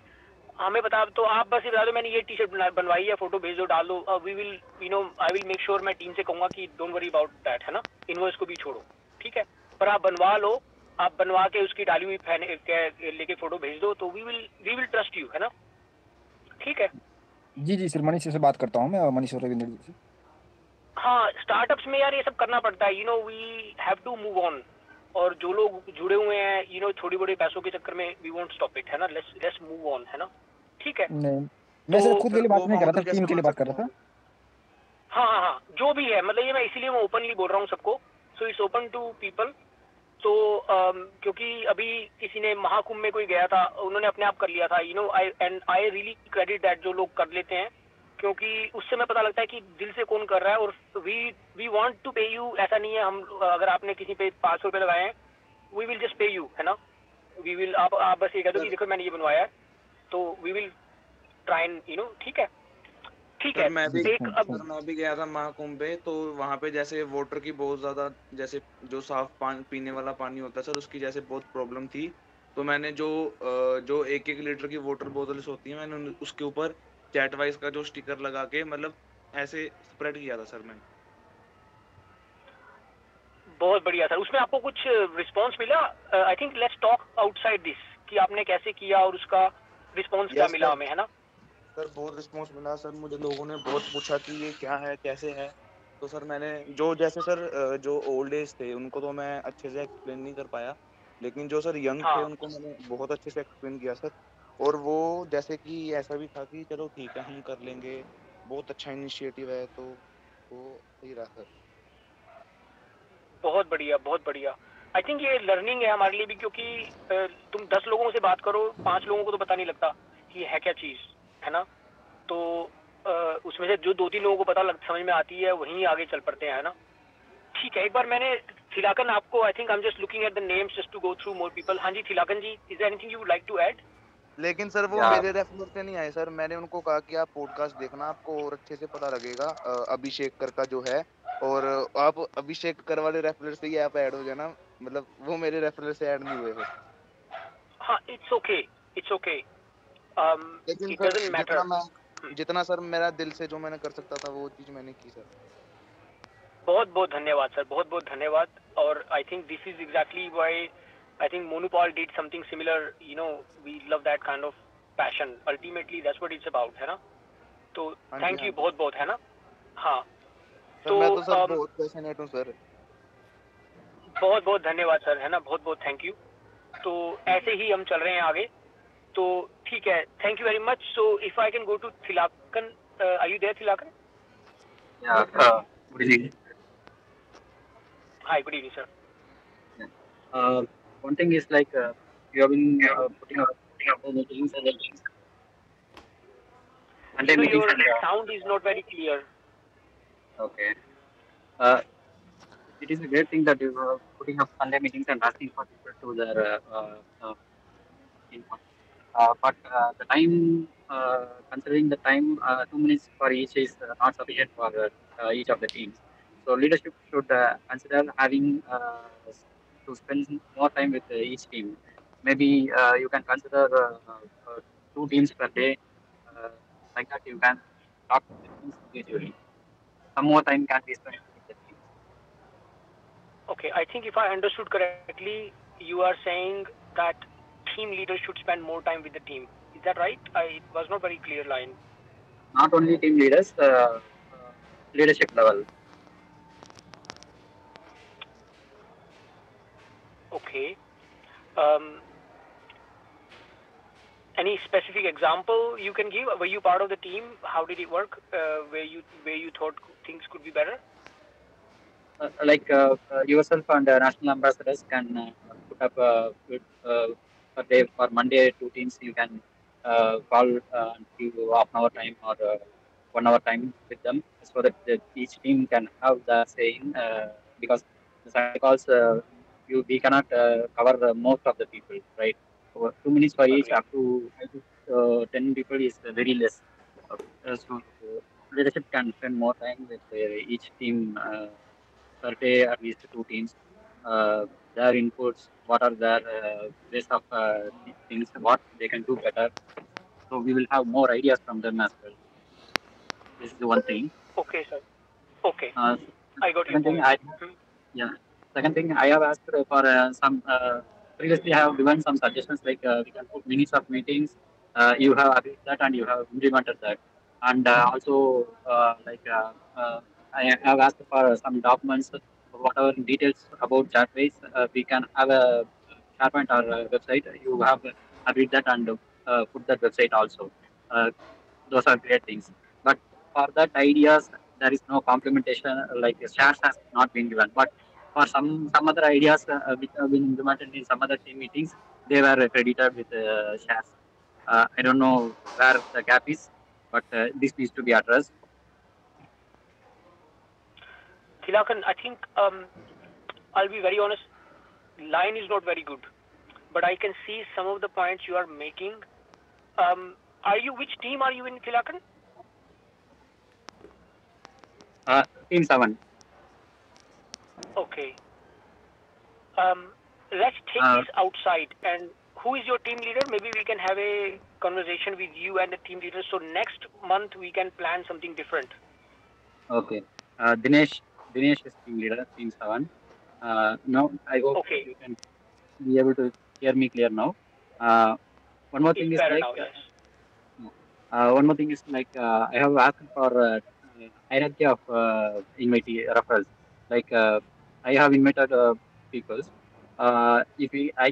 हमें बता। तो आप बस ये बता दो मैंने ये टी शर्ट बनवाई है, फोटो भेज दो, डाल दो। We will I will make sure, मैं टीम से कहूँगा कि डोंट वरी अबाउट दैट, है ना। इनवॉइस को भी छोड़ो, ठीक है। पर आप बनवा लो, आप बनवा के उसकी डाली हुई लेके फोटो भेज दो, तो वी विल ट्रस्ट यू, है ना। ठीक है जी सर, मनीष से बात करता हूँ मैं, मनीष और रविंद्र जी से। हाँ स्टार्टअप्स में यार ये सब करना पड़ता है, we have to move on. और जो लोग जुड़े हुए हैं थोड़ी बड़ी पैसों के चक्कर में वी वोंट स्टॉप इट, है ना, लेट्स मूव ऑन, है ना, ठीक है। नहीं, मैं सिर्फ खुद के लिए बात नहीं कर रहा था, टीम के लिए बात कर रहा था। हाँ जो भी है, मतलब ये मैं इसीलिए मैं ओपनली बोल रहा हूँ सबको, so it's open to people. तो क्योंकि अभी किसी ने महाकुंभ में कोई गया था, उन्होंने अपने आप कर लिया था, आई रियली क्रेडिट दैट जो लोग कर लेते हैं, क्योंकि उससे मैं पता लगता है कि दिल से कौन कर रहा है। और वी वांट टू पे यू, ऐसा नहीं है हम अगर आपने किसी पे 500 रुपये लगाए हैं, we will just pay you, है ना, वी विल आप बस ये कह दो कि देखो मैंने ये बनवाया है, तो वी विल ट्राई एंड ठीक है, ठीक है। मैं भी गया था महाकुंभ पे, तो वहाँ पे जैसे वाटर की बहुत ज्यादा, जैसे जो साफ पानी पीने वाला पानी होता है सर, उसकी जैसे बहुत प्रॉब्लम थी। तो मैंने जो 1-1 लीटर की वाटर बोतल्स होती है, मैंने उसके ऊपर चैट वाइज का जो स्टिकर लगा के मतलब ऐसे स्प्रेड किया था सर मैंने। बहुत बढ़िया सर। उसमें आपको कुछ रिस्पांस मिला? आई think let's talk outside this कि आपने कैसे किया और उसका रिस्पांस क्या मिला हमें, है ना सर? बहुत रिस्पांस मिला सर, मुझे लोगों ने बहुत पूछा कि ये क्या है, कैसे है। तो सर मैंने जो जैसे सर जो ओल्ड एज थे उनको तो मैं अच्छे से एक्सप्लेन नहीं कर पाया, लेकिन जो सर यंग थे उनको मैंने बहुत अच्छे से एक्सप्लेन किया सर। और वो जैसे कि ऐसा भी था कि चलो ठीक है हम कर लेंगे, बहुत अच्छा इनिशिएटिव है, तो वो सही रहा सर। बहुत बढ़िया, बहुत बढ़िया। आई थिंक ये लर्निंग है हमारे लिए भी, क्योंकि तुम 10 लोगों से बात करो, 5 लोगों को तो पता नहीं लगता कि है क्या चीज़, है ना। तो उसमें से जो 2-3 लोगों को समझ में आती है वहीं आगे चल पड़ते हैं, है ना। ठीक है, एक बार मैंने थिलाकन आपको, I think I am just looking at the names just to go through more people. हाँ जी Thilakan ji, is there anything you would like to add? लेकिन सर वो मेरे रेफरेंस से नहीं आए सर, मैंने उनको कहा कि आप पॉडकास्ट देखना, आपको और अच्छे से पता लगेगा। अभिषेक कर का जो है, और आप अभिषेक कर वाले रेफरर से ही आप ऐड हो जाना, मतलब वो मेरे रेफरर से ऐड नहीं हुए सर। हाँ इट्स ओके, इट्स ओके, लेकिन इट डजंट मैटर। जितना सर मेरा दिल से जो मैंने कर सकता था वो चीज मैंने की सर। बहुत बहुत धन्यवाद सर, बहुत बहुत धन्यवाद। और I think this is exactly why I think Monopol did something similar, we love that kind of passion. Ultimately, that's what it's about, है ना। तो thank you बहुत बहुत, है ना। हाँ तो मैं तो सर बहुत पैशनेट हूँ सर। बहुत बहुत धन्यवाद सर, है ना, बहुत बहुत थैंक यू। तो ऐसे ही हम चल रहे हैं आगे, तो ठीक है, thank you very much. So if I can go to Thilakan, are you there Thilakan? Good evening. Hi, good evening, sir. One thing is like you have been putting up the meetings and everything. And then your sound is not very clear. Okay. It is a great thing that you are putting up Sunday meetings and asking for people to their input. But the time, considering the time, 2 minutes for each is not sufficient for each of the teams. So leadership should consider having to spend more time with each team. Maybe you can consider 2 teams per day. Like that, you can talk to the teams individually. Some more time can be spent with the teams. Okay, I think if I understood correctly, you are saying that team leaders should spend more time with the team. Is that right? It was not very clear line. Not only team leaders, leadership level. Okay. Any specific example you can give? Were you part of the team? How did it work? Where you thought things could be better? Like yourself and national ambassadors can put up per day for Monday 2 teams. You can call and give half an hour time or 1 hour time with them, so that each team can have the saying. Because the Sunday calls, we cannot cover most of the people, right? So 2 minutes for each, up to 10 people is very less. So leadership can spend more time with each team. Per day, at least 2 teams, their inputs, what are their ways of things, what they can do better. So we will have more ideas from them as well. This is one thing. Okay, sir. Okay. I got your point. Second thing, I have asked for some, previously I have given some suggestions like we can put minutes of meetings. You have agreed that and you have implemented that. And also like I have asked for some documents, whatever details about Chatbase. We can have a SharePoint or a website. You have agreed that and put that website also. Those are great things. But for that ideas, there is no complementation. Like shares has not been given. But for some other ideas which have been implemented in some other team meetings, they were credited with shares. I don't know where the gap is, but this needs to be addressed. Thilakan, I think I'll be very honest. Line is not very good, but I can see some of the points you are making. Which team are you in, Thilakan? Team 7. Okay. Let's take this outside. And who is your team leader? Maybe we can have a conversation with you and the team leader. So next month we can plan something different. Okay. Dinesh is team leader, team 7. Now I hope you can be able to hear me clear now. One more thing is like now, yes. one more thing is like I have asked for hierarchy of invitee referrals. Like I have invited people. I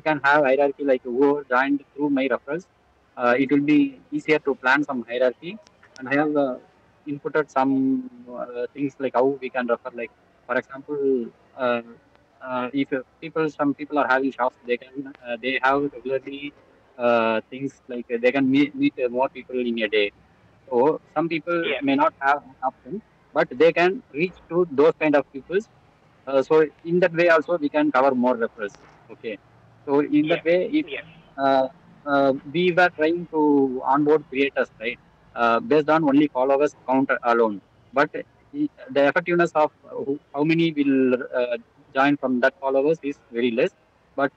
can have hierarchy like who joined through my referrals, it will be easier to plan some hierarchy. And I have inputted some things like how we can refer. Like for example, if some people are having shops, they have regularly things like they can meet more people in a day. So some people may not have that option, but they can reach to those kind of people. So in that way also we can cover more referrals. Okay. So in that way, if we were trying to onboard creators, right, based on only followers count alone, but the effectiveness of how many will join from that followers is very less. But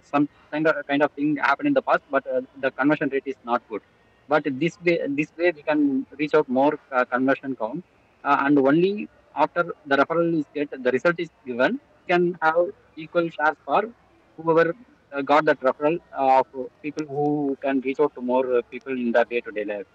some kind of thing happened in the past, but the conversion rate is not good. But this way we can reach out more conversion count, and only after the referral is the result is given, can have equal shares for whoever got that referral of people who can reach out to more people in their day-to-day life.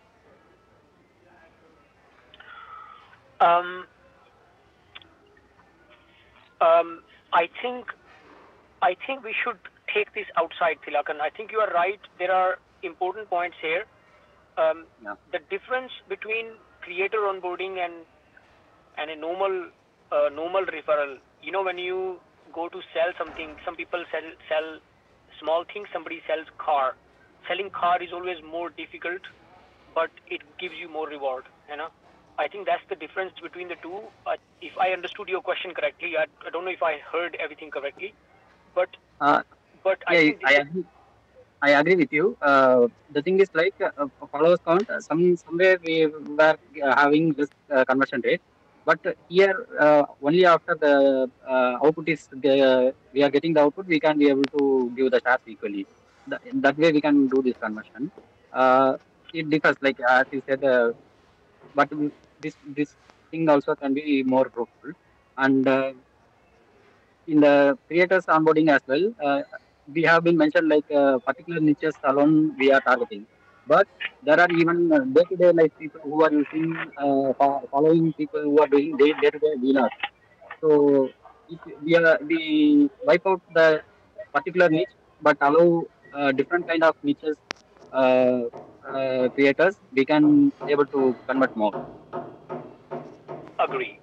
I think we should take this outside, Thilakan. I think you are right. There are important points here. The difference between creator onboarding and a normal referral. You know, when you go to sell something, some people sell small things. Somebody sells car. Selling car is always more difficult, but it gives you more reward. You know, I think that's the difference between the two. If I understood your question correctly, I don't know if I heard everything correctly, but I agree with you. The thing is like followers count. Somewhere we were having this conversion rate, but here only after the output is we are getting the output, we can be able to give the shares equally. That way we can do this conversion. It differs, like as you said, but this thing also can be more fruitful. And in the creators onboarding as well, we have been mentioned like particular niches alone we are targeting, but there are even day-to-day life people who are using following people who are doing day-to-day dealers. So if we wipe out the particular niche, but allow different kind of niches creators, we can able to convert more. Agree.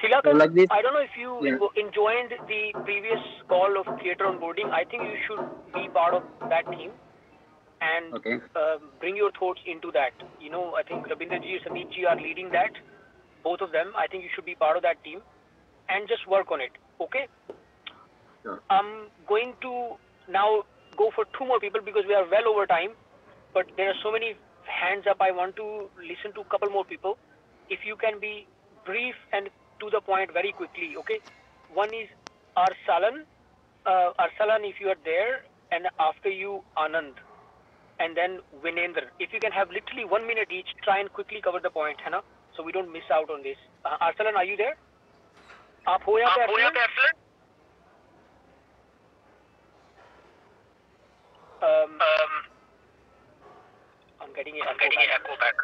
Thilakan, like this, I don't know if you enjoyed the previous call of theater onboarding. I think you should be part of that team and bring your thoughts into that. You know, I think Rabinderji and Sandeepji are leading that. Both of them. I think you should be part of that team and just work on it. Okay? Sure. I'm going to now go for 2 more people because we are well over time. But there are so many hands up. I want to listen to a couple more people. If you can be brief and to the point very quickly, okay? One is Arsalan. Arsalan, if you are there, and after you, Anand. And then Vinendra. If you can have literally 1 minute each, try and quickly cover the point, है ना? So we don't miss out on this. Arsalan, are you there? आप हो यहाँ पे Arsalan? I'm getting an echo back.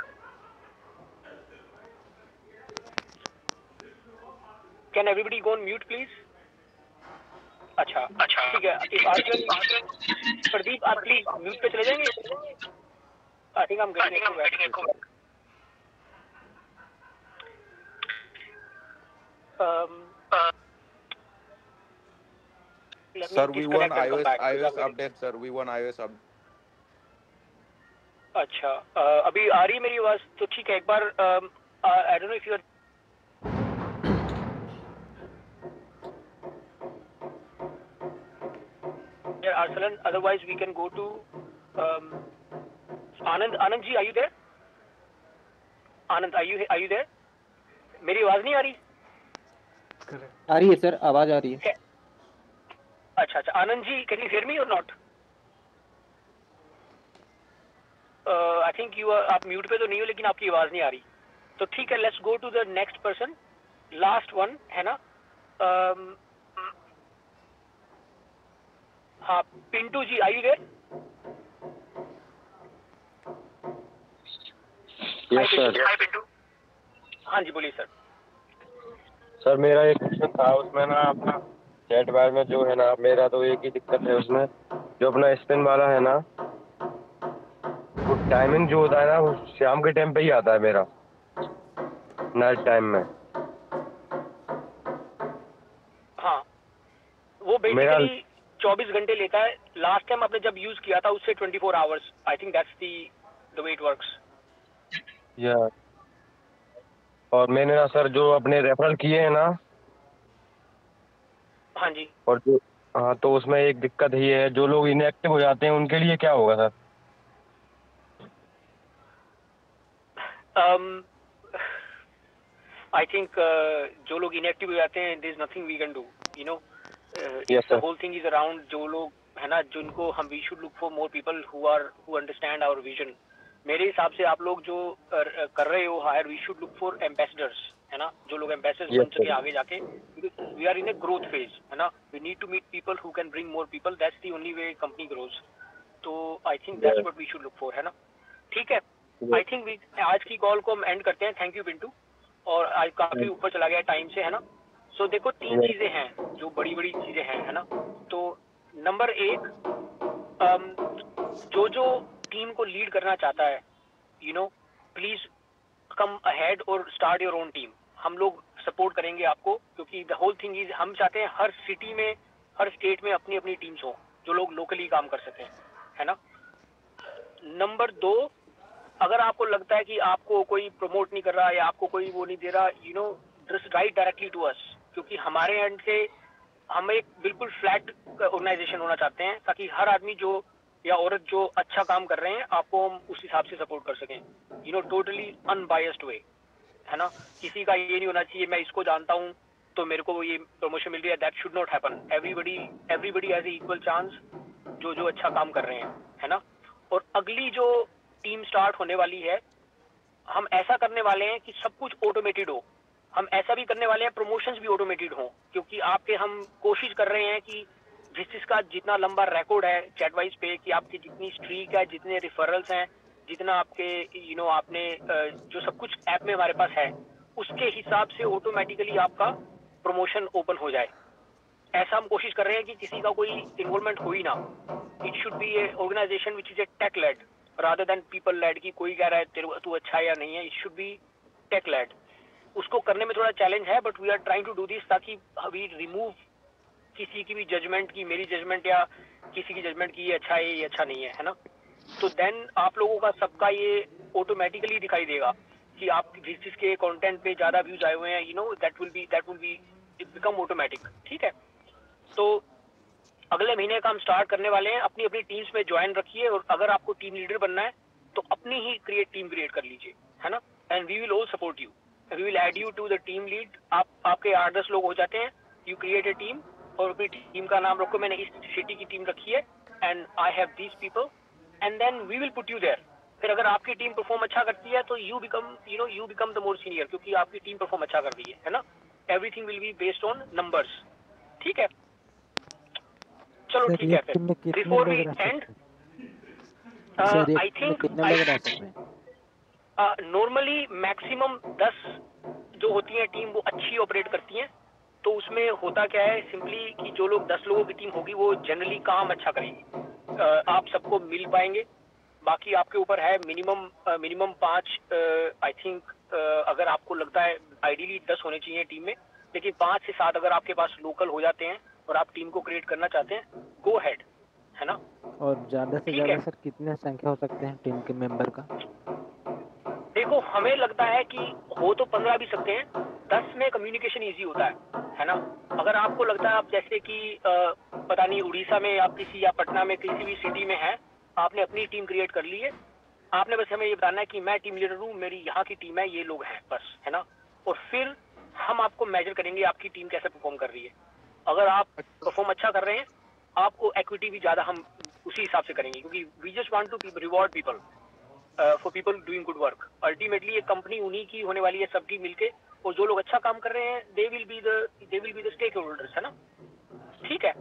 Can everybody go on mute please? अच्छा ठीक है, if Arsalan Pradeep आप प्लीज म्यूट पे चले जाएंगे। आई think I am getting echo back. Sir, we want iOS update, sir. We want iOS update. अच्छा अभी आ रही मेरी आवाज तो ठीक है। एक बार I don't know if you are Arsalan, otherwise we can go to Anand ji, are you there? Anand, are you there? मेरी आवाज नहीं आ रही? आ रही है सर, आवाज आ रही है। अच्छा Anand ji, can you hear me or not? I think you are, आप म्यूट पे तो नहीं हो लेकिन आपकी आवाज नहीं आ रही। तो ठीक है, let's go to the next person, last one है ना। हाँ Pintu ji, are you there? Yes sir. Hi Pintu. हाँ जी बोलिए सर। सर मेरा एक क्वेश्चन था, उसमें ना अपना चैट बार में जो है ना, मेरा तो एक ही दिक्कत है उसमें, जो अपना स्पिन वाला है ना, वो टाइमिंग जो होता है ना वो शाम के टाइम पे ही आता है मेरा, नाइट टाइम में। हाँ वो बेसिकली 24 घंटे लेता है। लास्ट टाइम आपने जब यूज किया था उससे 24 hours. I think that's the way it works. या और मैंने ना सर जो अपने रेफरल किए हैं ना, हाँ जी, और जो हाँ तो उसमें एक दिक्कत ही है, जो लोग इनएक्टिव हो जाते हैं उनके लिए क्या होगा सर? आई थिंक जो लोग इनएक्टिव हो जाते हैं, there is nothing we can do, you know. Yes, the whole thing is around जो लोग है ना, जिनको हम we should look for more people who understand our vision. मेरे हिसाब से आप लोग जो कर रहे हो hire, we should look for ambassadors, है ना, जो लोग एम्बेसडर्स बन सके आगे जाके। We are in a growth phase, है ना। We need to meet people who can bring more people, that's the only way company grows. तो I think that's what we should look for, है ना। ठीक है, आई थिंक आज की call को हम एंड करते हैं। Thank you Pintu. और आज काफी ऊपर चला गया टाइम से, है ना। सो देखो 3 चीजें हैं जो बड़ी बड़ी चीजें हैं, है ना। तो नंबर 1, जो टीम को लीड करना चाहता है, you know, please come ahead और स्टार्ट योर ओन टीम। हम लोग सपोर्ट करेंगे आपको, क्योंकि द होल थिंग इज हम चाहते हैं हर सिटी में, हर स्टेट में अपनी अपनी टीम्स हो जो लोग लोकली काम कर सकें, है ना। नंबर 2, अगर आपको लगता है कि आपको कोई प्रमोट नहीं कर रहा या आपको कोई वो नहीं दे रहा, you know, just write directly to us, क्योंकि हमारे एंड से हम एक बिल्कुल फ्लैट ऑर्गेनाइजेशन होना चाहते हैं, ताकि हर आदमी जो या औरत जो अच्छा काम कर रहे हैं आपको हम उस हिसाब से सपोर्ट कर सकें, यू नो, टोटली अनबायस्ड वे, है ना। किसी का ये नहीं होना चाहिए मैं इसको जानता हूँ तो मेरे को ये प्रमोशन मिल रही है, that should not happen. Everybody has equal chance, जो अच्छा काम कर रहे हैं, है ना। और अगली जो टीम स्टार्ट होने वाली है, हम ऐसा करने वाले हैं कि सब कुछ ऑटोमेटेड हो। हम ऐसा भी करने वाले हैं प्रमोशंस भी ऑटोमेटेड हो, क्योंकि आपके हम कोशिश कर रहे हैं कि जिसका जितना लंबा रिकॉर्ड है चैटवाइज पे, कि आपकी जितनी स्ट्रीक है, जितने रिफरल्स हैं, जितना आपके यू नो आपने जो सब कुछ ऐप में हमारे पास है, उसके हिसाब से ऑटोमेटिकली आपका प्रमोशन ओपन हो जाए। ऐसा हम कोशिश कर रहे हैं कि किसी का कोई इन्वॉल्वमेंट हो ही ना। It should be a organization which is a tech led rather than people led, की कोई कह रहा है तू अच्छा है या नहीं है। It should be tech led. उसको करने में थोड़ा चैलेंज है, but we are trying to do this, ताकि वी रिमूव किसी की भी जजमेंट की, मेरी जजमेंट या किसी की जजमेंट की ये अच्छा है ये अच्छा नहीं है ना। तो देन आप लोगों का सबका ये ऑटोमेटिकली दिखाई देगा कि आप जिस चीज के कंटेंट पे ज्यादा व्यूज आए हुए हैं, you no, that will B it become automatic. ठीक है, तो अगले महीने का हम स्टार्ट करने वाले हैं। अपनी अपनी टीम्स में ज्वाइन रखिए, और अगर आपको टीम लीडर बनना है तो अपनी ही टीम क्रिएट कर लीजिए, है ना। And we will all support you, we will add you to the team lead. आपके 8-10 लोग हो जाते हैं, यू क्रिएट ए टीम, और अपनी टीम का नाम रखो, मैंने इस सिटी की टीम रखी है and I have these people, and then we will put you there. फिर अगर आपकी टीम परफॉर्म अच्छा करती है तो you become the more senior, क्योंकि आपकी टीम परफॉर्म अच्छा कर रही है ना। Everything will be based on numbers. ठीक है, चलो ठीक है। फिर before we end, I think normally maximum 10 जो होती हैं टीम वो अच्छी ऑपरेट करती हैं, तो उसमें होता क्या है सिंपली कि जो लोग 10 लोगों की टीम होगी वो जनरली काम अच्छा करेगी। आप सबको मिल पाएंगे, बाकी आपके ऊपर है। मिनिमम 5 आई थिंक अगर आपको लगता है आइडियली 10 होने चाहिए टीम में, लेकिन 5 से 7 अगर आपके पास लोकल हो जाते हैं और आप टीम को क्रिएट करना चाहते हैं, गो हेड, है ना। और ज़्यादा से ज़्यादा सर कितने संख्या हो सकते हैं टीम के मेंबर का? देखो हमें लगता है कि हो तो 15 भी सकते हैं, 10 में कम्युनिकेशन इजी होता है ना। अगर आपको लगता है आप जैसे कि पता नहीं उड़ीसा में आप किसी या पटना में किसी भी सिटी में है, आपने अपनी टीम क्रिएट कर ली है, आपने बस हमें ये बताना है कि मैं टीम लीडर हूँ, मेरी यहाँ की टीम है, ये लोग हैं, बस, है ना। और फिर हम आपको मेजर करेंगे आपकी टीम कैसे परफॉर्म कर रही है। अगर आप परफॉर्म अच्छा कर रहे हैं, आपको इक्विटी भी ज्यादा हम उसी हिसाब से करेंगे, क्योंकि we just want to reward people for people doing good work. Ultimately ये कंपनी उन्हीं की होने वाली है, सबकी मिलके, और जो लोग अच्छा काम कर रहे हैं they will be the stakeholders, है ना। ठीक है,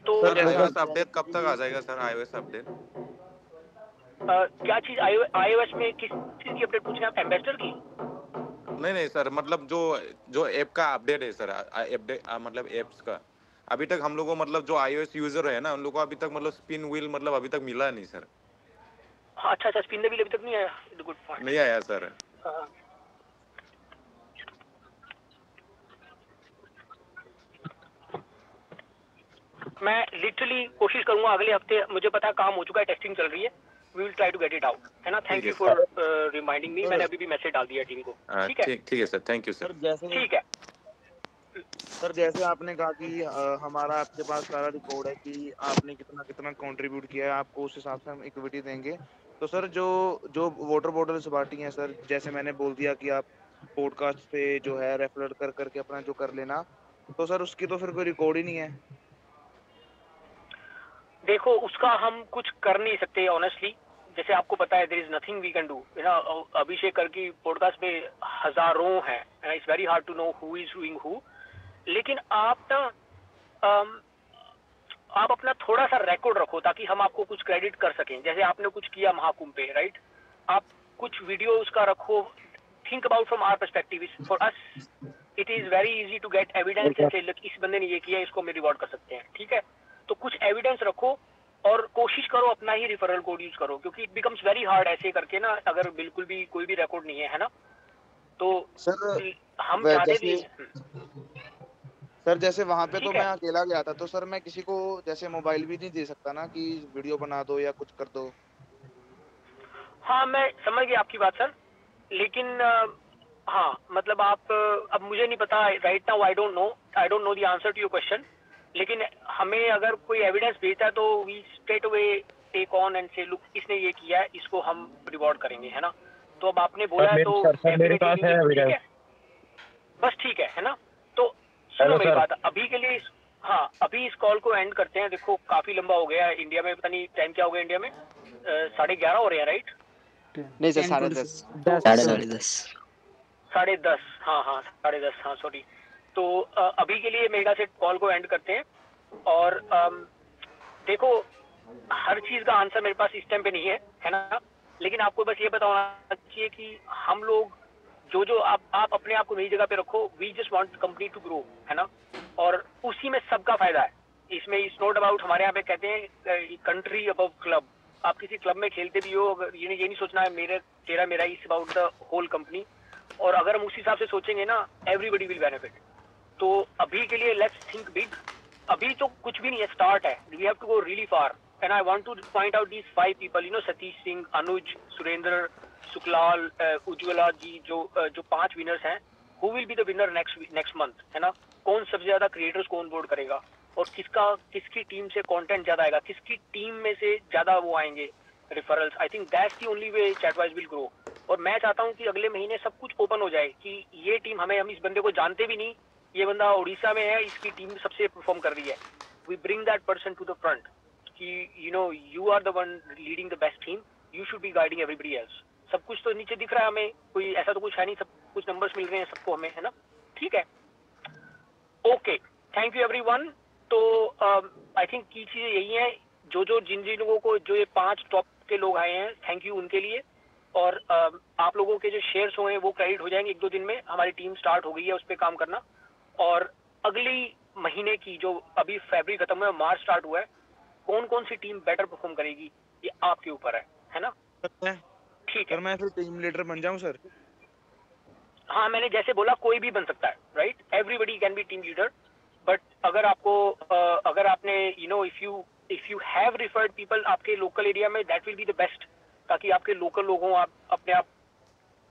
तो सर iOS अपडेट कब तक आ जाएगा सर? iOS अपडेट क्या चीज iOS में किस चीज की अपडेट पूछ रहे हैं आप? एम्बेसडर की? नहीं सर, मतलब जो ऐप का अपडेट है सर, मतलब एप्स का अभी तक हम लोगों को, मतलब जो iOS यूजर है ना, उन लोगों को अभी तक मतलब स्पिन व्हील मतलब अभी तक मिला नहीं सर। हाँ, अच्छा, स्पिन द व्हील अभी तक नहीं आया। गुड पॉइंट, नहीं आया सर। मैं लिटरली कोशिश करूंगा अगले हफ्ते, मुझे पता है काम हो चुका है, टेस्टिंग चल रही है, we will try to get it out, है ना। Thank you for reminding me, मैंने अभी भी मैसेज डाल दिया टीम को। ठीक है, ठीक है सर, थैंक यू सर। ठीक है सर, जैसे आपने कहा कि हमारा आपके पास सारा रिकॉर्ड है कि आपने कितना कंट्रीब्यूट किया है, आपको उस हिसाब से हम इक्विटी देंगे। तो सर जो वाटर बॉटल्स बांटी हैं सर, जैसे मैंने बोल दिया कि आप पॉडकास्ट पे जो है रेफर कर करके अपना जो कर लेना, तो सर उसकी तो फिर कोई रिकॉर्ड ही नहीं है। देखो उसका हम कुछ कर नहीं सकते ऑनेस्टली, जैसे आपको पता है there is nothing we can do, है ना। अभिषेक कर की पॉडकास्ट पे हजारों हैं, it's very hard to know who is doing who. लेकिन आप ना आप अपना थोड़ा सा रिकॉर्ड रखो ताकि हम आपको कुछ क्रेडिट कर सकें। जैसे आपने कुछ किया महाकुंभ पे, राइट, आप कुछ वीडियो उसका रखो। Think about from our perspective, for us it is very easy to get evidence and say इस बंदे ने ये किया, इसको हम रिवॉर्ड कर सकते हैं। ठीक है, तो कुछ एविडेंस रखो और कोशिश करो अपना ही रेफरल कोड यूज करो, क्योंकि इट बिकम्स वेरी हार्ड ऐसे करके ना, अगर बिल्कुल भी कोई भी रिकॉर्ड नहीं है ना, तो सर हम चाहते भी सर जैसे वहां पे तो मैं अकेला गया था, तो सर मैं किसी को जैसे मोबाइल भी नहीं दे सकता ना कि वीडियो बना दो या कुछ कर दो। हाँ, मैं समझ गया आपकी बात सर, लेकिन हाँ मतलब आप अब मुझे नहीं पता right now, I don't know the answer to your question, लेकिन हमें अगर कोई एविडेंस भेजता है तो we straight away take on and say look इसने ये किया है, इसको हम रिवॉर्ड करेंगे, है ना। तो अब आपने बोला है तो मेरे पास है एविडेंस, बस ठीक है ना। तो सुनो मेरी बात, अभी के लिए हाँ अभी इस कॉल को एंड करते हैं। देखो काफी लंबा हो गया, इंडिया में पता नहीं टाइम क्या हो गया, इंडिया में 11:30 हो रहे हैं, राइट? नहीं सर, 10:30 10:30 हाँ 10:30 हाँ सॉरी। तो अभी के लिए मेगा से कॉल को एंड करते हैं। और देखो हर चीज का आंसर मेरे पास इस टाइम पे नहीं है ना, लेकिन आपको बस ये पता होना चाहिए कि हम लोग जो आप अपने आप को नई जगह पे रखो, we just want company to grow, है ना, और उसी में सबका फायदा है। इसमें इट्स नॉट अबाउट, हमारे यहाँ पे कहते हैं कंट्री अबव क्लब। आप किसी क्लब में खेलते भी हो, अगर ये नहीं सोचना है मेरा it's about the whole company. और अगर हम उस हिसाब से सोचेंगे ना, एवरीबडी विल बेनिफिट। तो अभी के लिए लेट्स थिंक बिग। अभी तो कुछ भी नहीं है, स्टार्ट है, we have to go really far. And I want to point out these 5 people, Satish Singh, Anuj, Surendra, Suklal, Ujjwala ji, जो 5 विनर्स हैं, who will be the winner next month, है ना। कौन सबसे ज्यादा क्रिएटर्स को ऑनबोर्ड करेगा और किसकी टीम से कंटेंट ज्यादा आएगा, किसकी टीम में से ज्यादा वो आएंगे referrals. I think that's the only way chat-wise will grow. और मैं चाहता हूँ कि अगले महीने सब कुछ ओपन हो जाए कि ये टीम हम इस बंदे को जानते भी नहीं, ये बंदा उड़ीसा में है, इसकी टीम सबसे परफॉर्म कर रही है, we bring that person to the front कि you are the one leading the best team, you should be guiding everybody else. सब कुछ तो नीचे दिख रहा है हमें, कोई ऐसा तो कुछ है नहीं, सब कुछ नंबर्स मिल रहे हैं सबको हमें, है ना। ठीक है, ओके, थैंक यू एवरीवन। तो आई थिंक की चीजें यही है, जिन लोगों को जो ये 5 टॉप के लोग आए हैं, थैंक यू उनके लिए। और आप लोगों के जो शेयर्स हुए हैं वो क्रेडिट हो जाएंगे 1-2 दिन में। हमारी टीम स्टार्ट हो गई है उस पर काम करना। और अगली महीने की जो अभी फरवरी खत्म हुआ है, मार्च स्टार्ट हुआ है, कौन कौन सी टीम बेटर परफॉर्म करेगी ये आपके ऊपर है ना। ठीक है, मैं फिर टीम लीडर बन जाऊं सर? हाँ, मैंने जैसे बोला कोई भी बन सकता है, right, everybody can be team leader, but अगर आपको अगर आपने if you have referred people आपके लोकल एरिया में, that will be the best, ताकि आपके लोकल लोगों आप अपने आप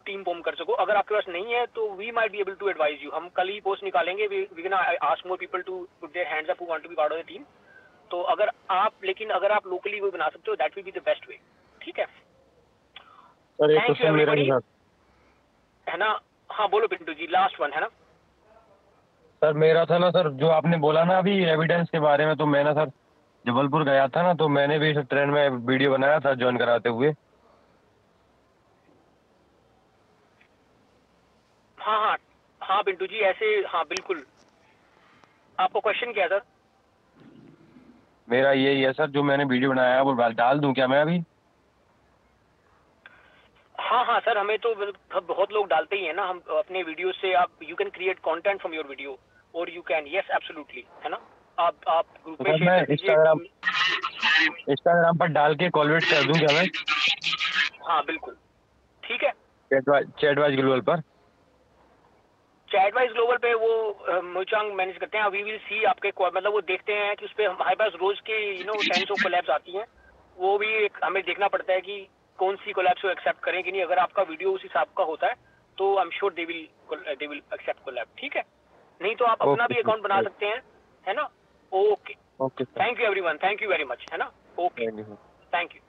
टीम फॉर्म कर सको। अगर आपके पास नहीं है तो we might be able to advise you. हम कल ही पोस्ट निकालेंगे, we can ask more people to put their hands up who want to be part of the team. तो अगर आप लोकली कोई बना सकते हो, that will be the best way. ठीक है, सर एक थैंक यू क्वेश्चन मेरा भी एवरीबॉडी, था है ना। हाँ बोलो पिंटू जी, लास्ट वन है ना। सर। मेरा था ना सर, जो आपने बोला ना अभी एविडेंस के बारे में, तो मैं ना सर जबलपुर गया था ना, तो मैंने भी इस ट्रेन में वीडियो बनाया था ज्वाइन कराते हुए। हाँ हाँ हाँ पिंटू जी, ऐसे हाँ बिल्कुल। आपको क्वेश्चन क्या है सर? मेरा यही है सर, जो मैंने वीडियो बनाया है वो डाल दूं क्या मैं अभी? हाँ हाँ सर, हमें तो बहुत लोग डालते ही है ना, हम अपने वीडियो से आप you can create content from your video और यू कैन, यस एब्सोल्युटली, है ना। आप ग्रुप में शेयर कर दीजिए। इंस्टाग्राम पर डाल के कॉलवेट कर दूं क्या मैं? हाँ बिल्कुल, ठीक है। चैटवाइज ग्लोबल पर, चैटवाइज ग्लोबल पे वो मोचांग मैनेज करते हैं। वी विल सी आपके मतलब वो देखते हैं कि उस पर हमारे पास रोज के टेंस ऑफ कोलैब्स आती हैं, वो भी हमें देखना पड़ता है कि कौन सी कोलैब्स को एक्सेप्ट करें कि नहीं। अगर आपका वीडियो उस हिसाब का होता है तो I am sure they will accept collab, ठीक है। नहीं तो आप अपना भी अकाउंट बना सकते हैं, है ना। Okay, thank you everyone, thank you very much, है ना। Okay, thank you.